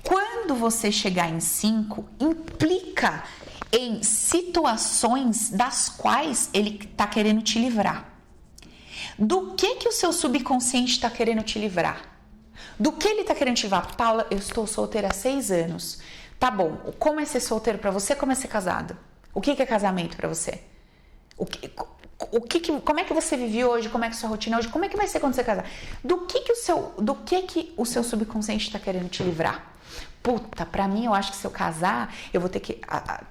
quando você chegar em 5, implica em situações das quais ele está querendo te livrar. Do que o seu subconsciente está querendo te livrar? Do que ele está querendo te livrar? Paula, eu estou solteira há 6 anos. Tá bom, como é ser solteiro pra você, como é ser casado? O que é casamento pra você? Como é que você vive hoje? Como é que sua rotina é hoje? Como é que vai ser quando você casar? Do que o seu subconsciente tá querendo te livrar? Puta, pra mim, eu acho que se eu casar, eu vou ter que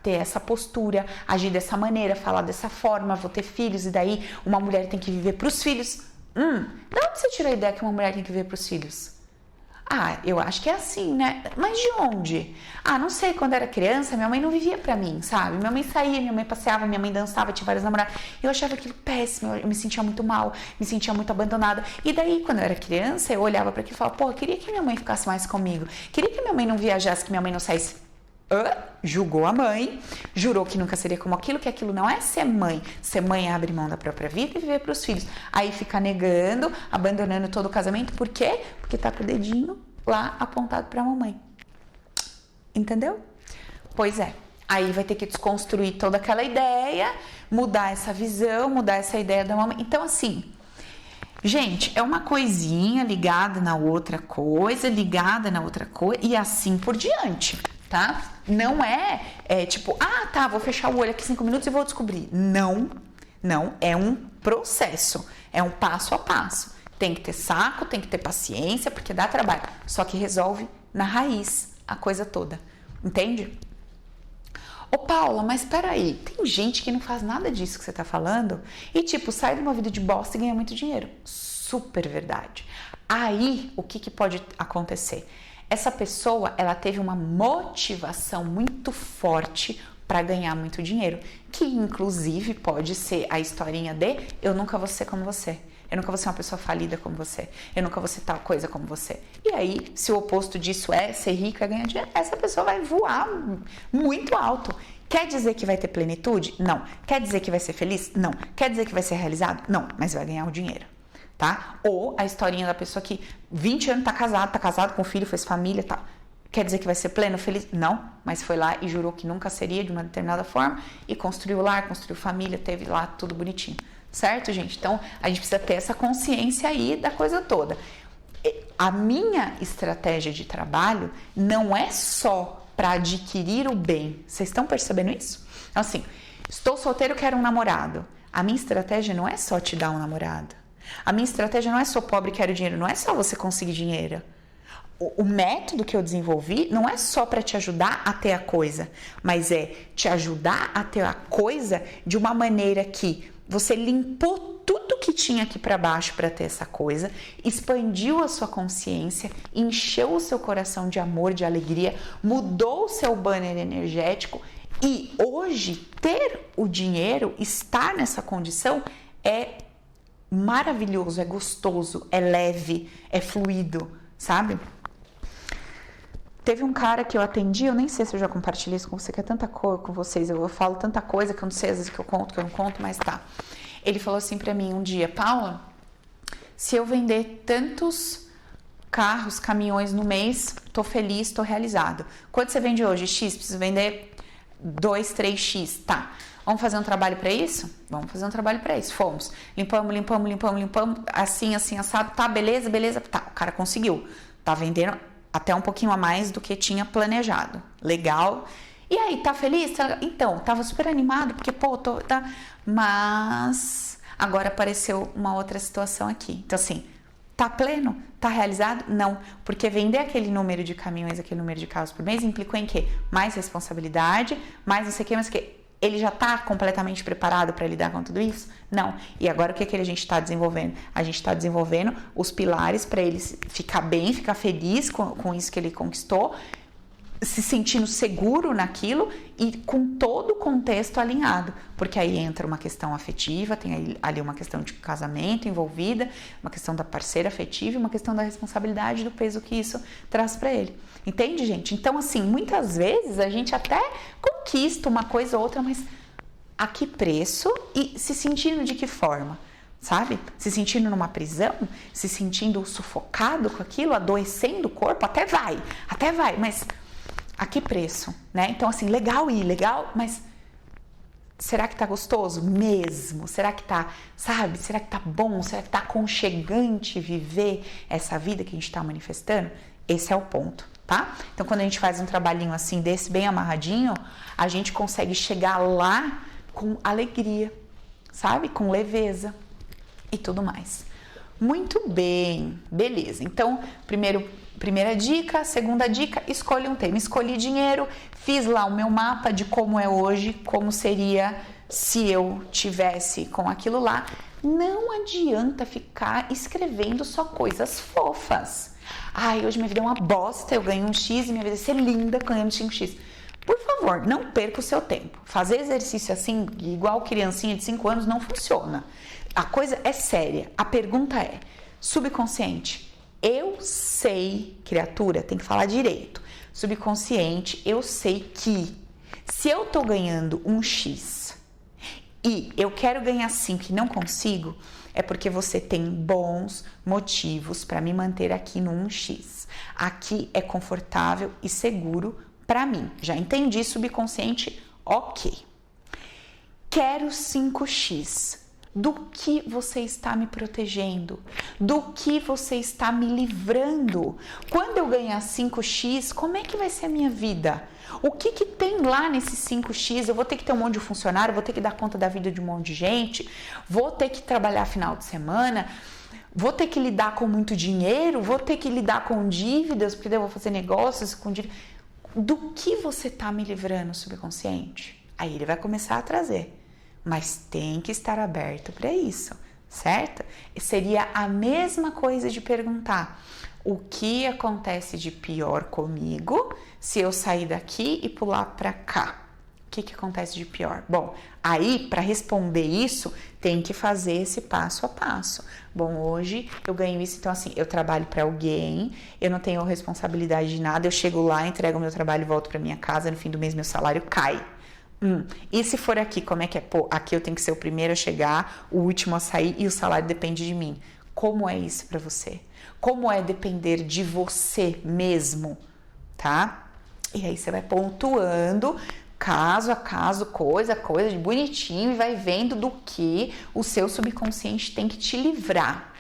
ter essa postura, agir dessa maneira, falar dessa forma, vou ter filhos, e daí uma mulher tem que viver pros filhos. Da onde você tirou a ideia que uma mulher tem que viver pros filhos? Ah, eu acho que é assim, né? Mas de onde? Ah, não sei, quando era criança, minha mãe não vivia pra mim, sabe? Minha mãe saía, minha mãe passeava, minha mãe dançava, tinha várias namoradas. Eu achava aquilo péssimo, eu me sentia muito mal, me sentia muito abandonada. E daí, quando eu era criança, eu olhava pra aquilo e falava, pô, eu queria que minha mãe ficasse mais comigo. Queria que minha mãe não viajasse, que minha mãe não saísse. Julgou a mãe, jurou que nunca seria como aquilo, que aquilo não é ser mãe. Ser mãe é abrir mão da própria vida e viver pros filhos. Aí fica negando, abandonando todo o casamento. Por quê? Porque tá com o dedinho lá apontado pra mamãe. Entendeu? Pois é. Aí vai ter que desconstruir toda aquela ideia, mudar essa visão, mudar essa ideia da mamãe. Então, assim, gente, é uma coisinha ligada na outra coisa, e assim por diante, tá? Não é tipo, tá, vou fechar o olho aqui 5 minutos e vou descobrir. Não, é um processo, é um passo a passo. Tem que ter saco, tem que ter paciência, porque dá trabalho. Só que resolve na raiz a coisa toda. Entende? Ô Paula, mas peraí, tem gente que não faz nada disso que você tá falando e tipo, sai de uma vida de bosta e ganha muito dinheiro. Super verdade. Aí, o que pode acontecer? Essa pessoa, ela teve uma motivação muito forte para ganhar muito dinheiro, que inclusive pode ser a historinha de eu nunca vou ser como você. Eu nunca vou ser uma pessoa falida como você. Eu nunca vou ser tal coisa como você. E aí, se o oposto disso é ser rico, é ganhar dinheiro, essa pessoa vai voar muito alto. Quer dizer que vai ter plenitude? Não. Quer dizer que vai ser feliz? Não. Quer dizer que vai ser realizado? Não. Mas vai ganhar o dinheiro, tá? Ou a historinha da pessoa que 20 anos tá casado com filho, fez família e tal. Quer dizer que vai ser pleno, feliz? Não. Mas foi lá e jurou que nunca seria de uma determinada forma e construiu lar, construiu família, teve lá tudo bonitinho. Certo, gente? Então, a gente precisa ter essa consciência aí da coisa toda. A minha estratégia de trabalho não é só para adquirir o bem. Vocês estão percebendo isso? Então, assim, estou solteiro, quero um namorado. A minha estratégia não é só te dar um namorado. A minha estratégia não é sou pobre, quero dinheiro. Não é só você conseguir dinheiro. O método que eu desenvolvi não é só para te ajudar a ter a coisa, mas é te ajudar a ter a coisa de uma maneira que você limpou tudo que tinha aqui para baixo para ter essa coisa, expandiu a sua consciência, encheu o seu coração de amor, de alegria, mudou o seu banner energético e hoje ter o dinheiro, estar nessa condição é maravilhoso, é gostoso, é leve, é fluido, sabe? Teve um cara que eu atendi, eu nem sei se eu já compartilhei isso com você, que é tanta coisa com vocês, eu falo tanta coisa que eu não sei às vezes que eu conto, que eu não conto, mas tá. Ele falou assim pra mim um dia, Paula, se eu vender tantos carros, caminhões no mês, tô feliz, tô realizado. Quanto você vende hoje? X, preciso vender 2, 3X, tá. Vamos fazer um trabalho pra isso? Vamos fazer um trabalho pra isso. Fomos, limpamos, assim, assado, tá, beleza, tá. O cara conseguiu, tá vendendo até um pouquinho a mais do que tinha planejado. Legal. E aí, tá feliz? Então, tava super animado, porque, pô, tá... Mas agora apareceu uma outra situação aqui. Então, assim, tá pleno? Tá realizado? Não. Porque vender aquele número de caminhões, aquele número de carros por mês, implicou em quê? Mais responsabilidade, mais não sei o quê, mas o quê? Ele já está completamente preparado para lidar com tudo isso? Não. E agora o que a gente está desenvolvendo? A gente está desenvolvendo os pilares para ele ficar bem, ficar feliz com isso que ele conquistou, se sentindo seguro naquilo e com todo o contexto alinhado. Porque aí entra uma questão afetiva, tem ali uma questão de casamento envolvida, uma questão da parceira afetiva e uma questão da responsabilidade do peso que isso traz para ele. Entende, gente? Então, assim, muitas vezes a gente até conquista uma coisa ou outra, mas a que preço e se sentindo de que forma? Sabe? Se sentindo numa prisão, se sentindo sufocado com aquilo, adoecendo o corpo, até vai, mas a que preço, né? Então, assim, legal, mas será que tá gostoso mesmo? Será que tá, sabe? Será que tá bom? Será que tá aconchegante viver essa vida que a gente tá manifestando? Esse é o ponto, tá? Então, quando a gente faz um trabalhinho assim desse, bem amarradinho, a gente consegue chegar lá com alegria, sabe? Com leveza e tudo mais. Muito bem, beleza. Então, primeira dica, segunda dica, escolha um tema. Escolhi dinheiro, fiz lá o meu mapa de como é hoje, como seria se eu tivesse com aquilo lá. Não adianta ficar escrevendo só coisas fofas. Ai, hoje minha vida é uma bosta, eu ganho um X e minha vida vai ser linda ganhando 5X. Por favor, não perca o seu tempo. Fazer exercício assim, igual criancinha de 5 anos, não funciona. A coisa é séria. A pergunta é, subconsciente, eu sei, criatura, tem que falar direito. Subconsciente, eu sei que se eu tô ganhando um X e eu quero ganhar 5 e não consigo, é porque você tem bons motivos para me manter aqui no 1x. Aqui é confortável e seguro para mim. Já entendi, subconsciente? Ok. Quero 5x. Do que você está me protegendo? Do que você está me livrando? Quando eu ganhar 5x, como é que vai ser a minha vida? O que tem lá nesse 5x? Eu vou ter que ter um monte de funcionário, vou ter que dar conta da vida de um monte de gente, vou ter que trabalhar final de semana, vou ter que lidar com muito dinheiro, vou ter que lidar com dívidas, porque daí eu vou fazer negócios com dívidas. Do que você está me livrando, subconsciente? Aí ele vai começar a trazer. Mas tem que estar aberto para isso, certo? Seria a mesma coisa de perguntar o que acontece de pior comigo se eu sair daqui e pular para cá. O que acontece de pior? Bom, aí para responder isso tem que fazer esse passo a passo. Bom, hoje eu ganho isso, então assim, eu trabalho para alguém, eu não tenho responsabilidade de nada, eu chego lá, entrego o meu trabalho e volto para minha casa, no fim do mês meu salário cai. E se for aqui, como é que é? Pô, aqui eu tenho que ser o primeiro a chegar, o último a sair e o salário depende de mim. Como é isso para você? Como é depender de você mesmo, tá? E aí você vai pontuando caso a caso, coisa de bonitinho e vai vendo do que o seu subconsciente tem que te livrar.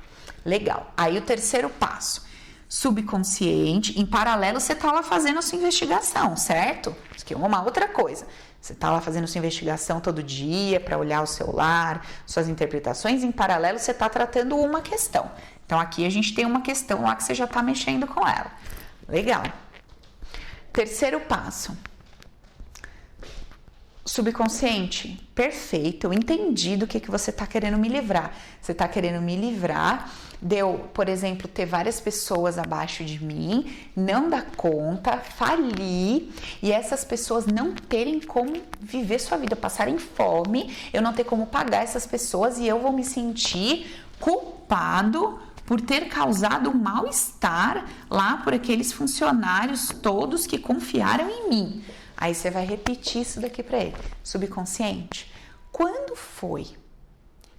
Legal. Aí o terceiro passo. Subconsciente, em paralelo você tá lá fazendo a sua investigação, certo? Isso aqui é uma outra coisa. Você tá lá fazendo sua investigação todo dia para olhar o seu lar, suas interpretações, em paralelo você tá tratando uma questão. Então aqui a gente tem uma questão lá que você já tá mexendo com ela. Legal. Terceiro passo. Subconsciente, perfeito, eu entendi do que você tá querendo me livrar. Você tá querendo me livrar de eu, por exemplo, ter várias pessoas abaixo de mim, não dar conta, falir e essas pessoas não terem como viver sua vida, passarem fome, eu não ter como pagar essas pessoas e eu vou me sentir culpado por ter causado um mal-estar lá por aqueles funcionários todos que confiaram em mim. Aí você vai repetir isso daqui para ele. Subconsciente, quando foi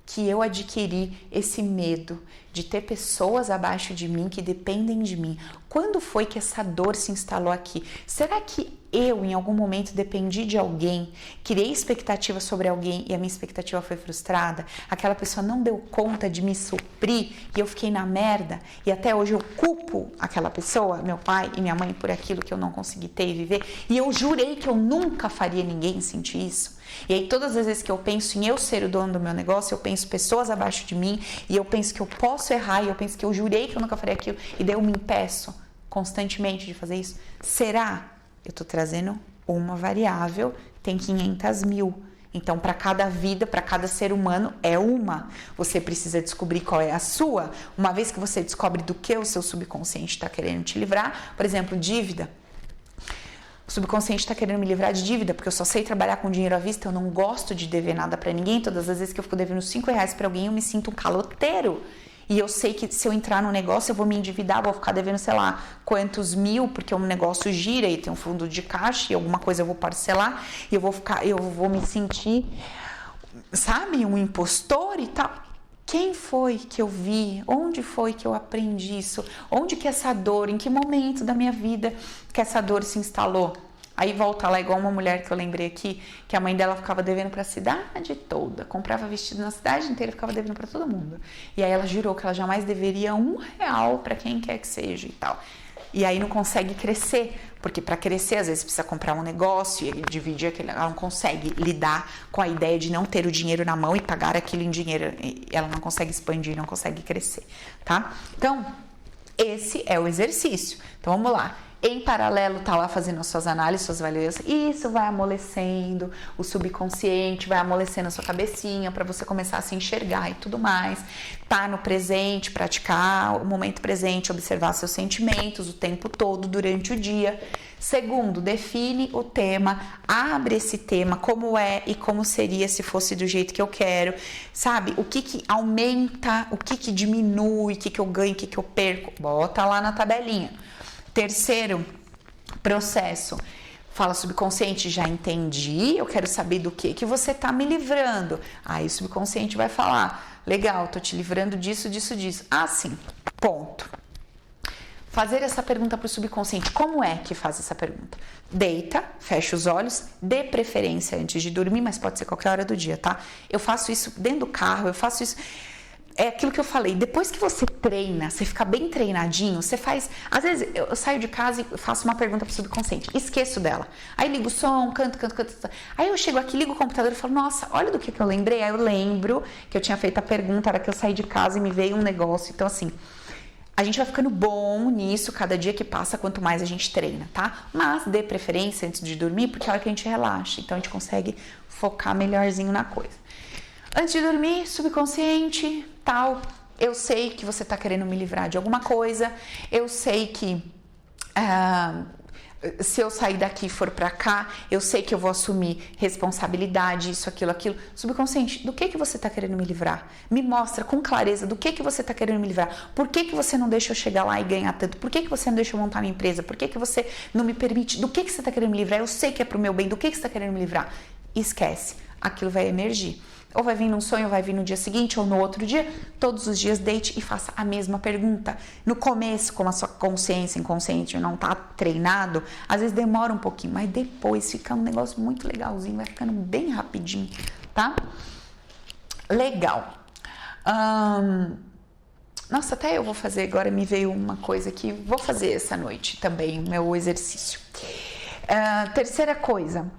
que eu adquiri esse medo de ter pessoas abaixo de mim que dependem de mim? Quando foi que essa dor se instalou aqui? Será que eu, em algum momento, dependi de alguém, criei expectativa sobre alguém e a minha expectativa foi frustrada? Aquela pessoa não deu conta de me suprir e eu fiquei na merda? E até hoje eu culpo aquela pessoa, meu pai e minha mãe, por aquilo que eu não consegui ter e viver? E eu jurei que eu nunca faria ninguém sentir isso? E aí todas as vezes que eu penso em eu ser o dono do meu negócio, eu penso pessoas abaixo de mim e eu penso que eu posso errar e eu penso que eu jurei que eu nunca faria aquilo e daí eu me impeço constantemente de fazer isso. Será? Eu tô trazendo uma variável, tem 500 mil. Então, para cada vida, para cada ser humano, é uma. Você precisa descobrir qual é a sua. Uma vez que você descobre do que o seu subconsciente está querendo te livrar, por exemplo, dívida. O subconsciente está querendo me livrar de dívida, porque eu só sei trabalhar com dinheiro à vista, eu não gosto de dever nada para ninguém. Todas as vezes que eu fico devendo R$5 para alguém, eu me sinto um caloteiro. E eu sei que se eu entrar no negócio, eu vou me endividar, vou ficar devendo, sei lá, quantos mil, porque o negócio gira e tem um fundo de caixa e alguma coisa eu vou parcelar e eu vou me sentir, sabe, um impostor e tal. Quem foi que eu vi? Onde foi que eu aprendi isso? Onde que essa dor, em que momento da minha vida que essa dor se instalou? Aí volta lá igual uma mulher que eu lembrei aqui, que a mãe dela ficava devendo para a cidade toda, comprava vestido na cidade inteira, ficava devendo para todo mundo. E aí ela jurou que ela jamais deveria R$1 para quem quer que seja e tal. E aí não consegue crescer, porque para crescer às vezes precisa comprar um negócio e dividir aquele, ela não consegue lidar com a ideia de não ter o dinheiro na mão e pagar aquilo em dinheiro, ela não consegue expandir, não consegue crescer, tá? Então, esse é o exercício. Então vamos lá. Em paralelo, tá lá fazendo as suas análises, suas avaliações. Isso vai amolecendo o subconsciente, vai amolecendo a sua cabecinha para você começar a se enxergar e tudo mais. Tá no presente, praticar o momento presente, observar seus sentimentos o tempo todo durante o dia. Segundo, define o tema, abre esse tema, como é e como seria se fosse do jeito que eu quero, sabe? O que aumenta, o que diminui, o que eu ganho, o que eu perco. Bota lá na tabelinha. Terceiro processo, fala subconsciente, já entendi, eu quero saber do que você tá me livrando. Aí o subconsciente vai falar, legal, tô te livrando disso, disso, disso. Ah, sim, ponto. Fazer essa pergunta pro subconsciente, como é que faz essa pergunta? Deita, fecha os olhos, dê preferência antes de dormir, mas pode ser qualquer hora do dia, tá? Eu faço isso dentro do carro, eu faço isso... É aquilo que eu falei, depois que você treina, você fica bem treinadinho, você faz... Às vezes eu saio de casa e faço uma pergunta pro subconsciente, esqueço dela. Aí ligo o som, canto. Aí eu chego aqui, ligo o computador e falo, nossa, olha do que eu lembrei. Aí eu lembro que eu tinha feito a pergunta, era que eu saí de casa e me veio um negócio. Então assim, a gente vai ficando bom nisso cada dia que passa, quanto mais a gente treina, tá? Mas dê preferência antes de dormir, porque é a hora que a gente relaxa. Então a gente consegue focar melhorzinho na coisa. Antes de dormir, subconsciente, tal, eu sei que você tá querendo me livrar de alguma coisa, eu sei que se eu sair daqui e for pra cá, eu sei que eu vou assumir responsabilidade, isso, aquilo. Subconsciente, do que você tá querendo me livrar? Me mostra com clareza do que você tá querendo me livrar. Por que você não deixa eu chegar lá e ganhar tanto? Por que você não deixa eu montar minha empresa? Por que você não me permite? Do que você tá querendo me livrar? Eu sei que é pro meu bem, do que você tá querendo me livrar? Esquece, aquilo vai emergir. Ou vai vir num sonho, ou vai vir no dia seguinte, ou no outro dia. Todos os dias deite e faça a mesma pergunta. No começo, como a sua consciência inconsciente não tá treinado, às vezes demora um pouquinho, mas depois fica um negócio muito legalzinho, vai ficando bem rapidinho, tá? Legal. Nossa, até eu vou fazer agora, me veio uma coisa que vou fazer essa noite também, o meu exercício. Terceira coisa.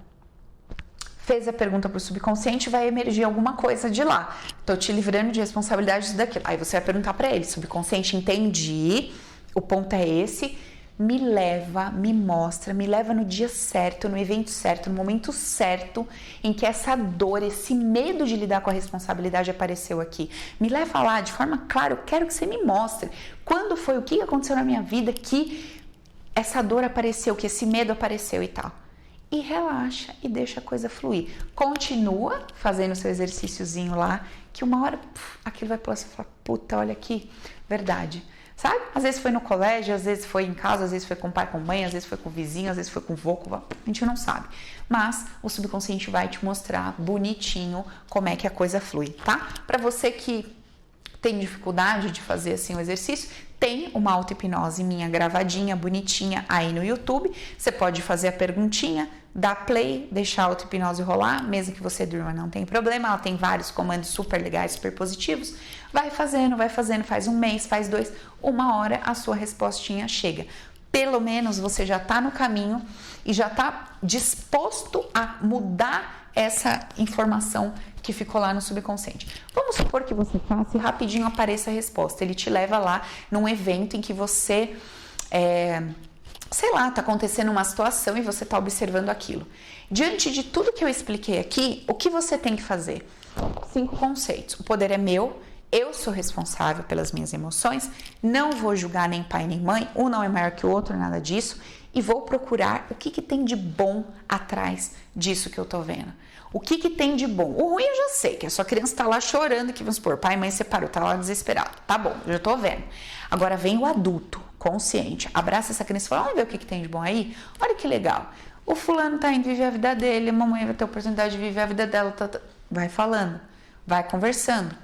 Fez a pergunta para o subconsciente, vai emergir alguma coisa de lá. Tô te livrando de responsabilidades daquilo. Aí você vai perguntar para ele, subconsciente, entendi, o ponto é esse, me leva, me mostra, me leva no dia certo, no evento certo, no momento certo, em que essa dor, esse medo de lidar com a responsabilidade apareceu aqui. Me leva lá de forma clara, eu quero que você me mostre quando foi, o que aconteceu na minha vida que essa dor apareceu, que esse medo apareceu e tal. E relaxa e deixa a coisa fluir. Continua fazendo o seu exercíciozinho lá, que uma hora aquilo vai pular, você fala, puta, olha aqui, verdade. Sabe? Às vezes foi no colégio, às vezes foi em casa, às vezes foi com o pai, com a mãe, às vezes foi com o vizinho, às vezes foi com o vô, a gente não sabe. Mas o subconsciente vai te mostrar bonitinho como é que a coisa flui, tá? Para você que tem dificuldade de fazer assim o exercício, tem uma auto-hipnose minha gravadinha, bonitinha aí no YouTube. Você pode fazer a perguntinha, dar play, deixar a auto-hipnose rolar, mesmo que você durma, não tem problema. Ela tem vários comandos super legais, super positivos. Vai fazendo, faz um mês, faz 2, uma hora a sua respostinha chega. Pelo menos você já tá no caminho e já tá disposto a mudar essa informação que ficou lá no subconsciente. Vamos supor que você faça e rapidinho apareça a resposta. Ele te leva lá num evento em que você, sei lá, tá acontecendo uma situação e você tá observando aquilo. Diante de tudo que eu expliquei aqui, o que você tem que fazer? 5 conceitos. O poder é meu, eu sou responsável pelas minhas emoções, não vou julgar nem pai nem mãe, um não é maior que o outro, nada disso, e vou procurar o que tem de bom atrás disso que eu tô vendo. O que tem de bom? O ruim eu já sei, que a sua criança tá lá chorando, que vamos supor, pai e mãe separou, tá lá desesperado. Tá bom, eu já tô vendo. Agora vem o adulto, consciente, abraça essa criança e fala, vamos ver o que tem de bom aí? Olha que legal. O fulano tá indo viver a vida dele, a mamãe vai ter a oportunidade de viver a vida dela. Vai falando, vai conversando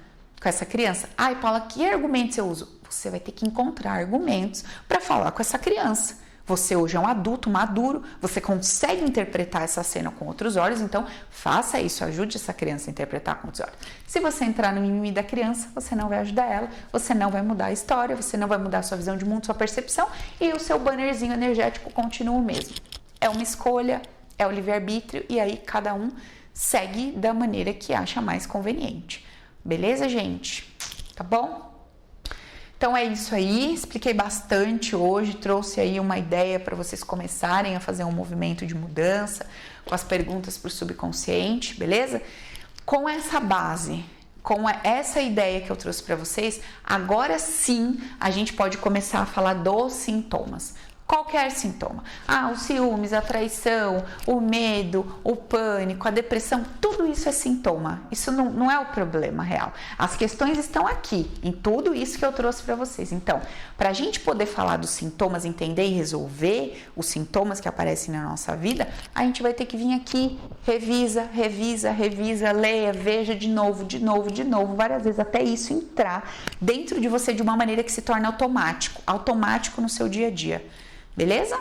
com essa criança. Ai, Paula, que argumentos eu uso? Você vai ter que encontrar argumentos para falar com essa criança. Você hoje é um adulto maduro, você consegue interpretar essa cena com outros olhos, então faça isso, ajude essa criança a interpretar com outros olhos. Se você entrar no mimimi da criança, você não vai ajudar ela, você não vai mudar a história, você não vai mudar a sua visão de mundo, sua percepção, e o seu bannerzinho energético continua o mesmo. É uma escolha, é o livre-arbítrio, e aí cada um segue da maneira que acha mais conveniente. Beleza, gente? Tá bom? Então é isso aí, expliquei bastante hoje, trouxe aí uma ideia para vocês começarem a fazer um movimento de mudança com as perguntas para o subconsciente, beleza? Com essa base, com essa ideia que eu trouxe para vocês, agora sim a gente pode começar a falar dos sintomas. Qualquer sintoma. Os ciúmes, a traição, o medo, o pânico, a depressão, tudo isso é sintoma. Isso não é o problema real. As questões estão aqui, em tudo isso que eu trouxe para vocês. Então, para a gente poder falar dos sintomas, entender e resolver os sintomas que aparecem na nossa vida, a gente vai ter que vir aqui, revisa, leia, veja de novo, várias vezes, até isso entrar dentro de você de uma maneira que se torne automático no seu dia a dia. Beleza?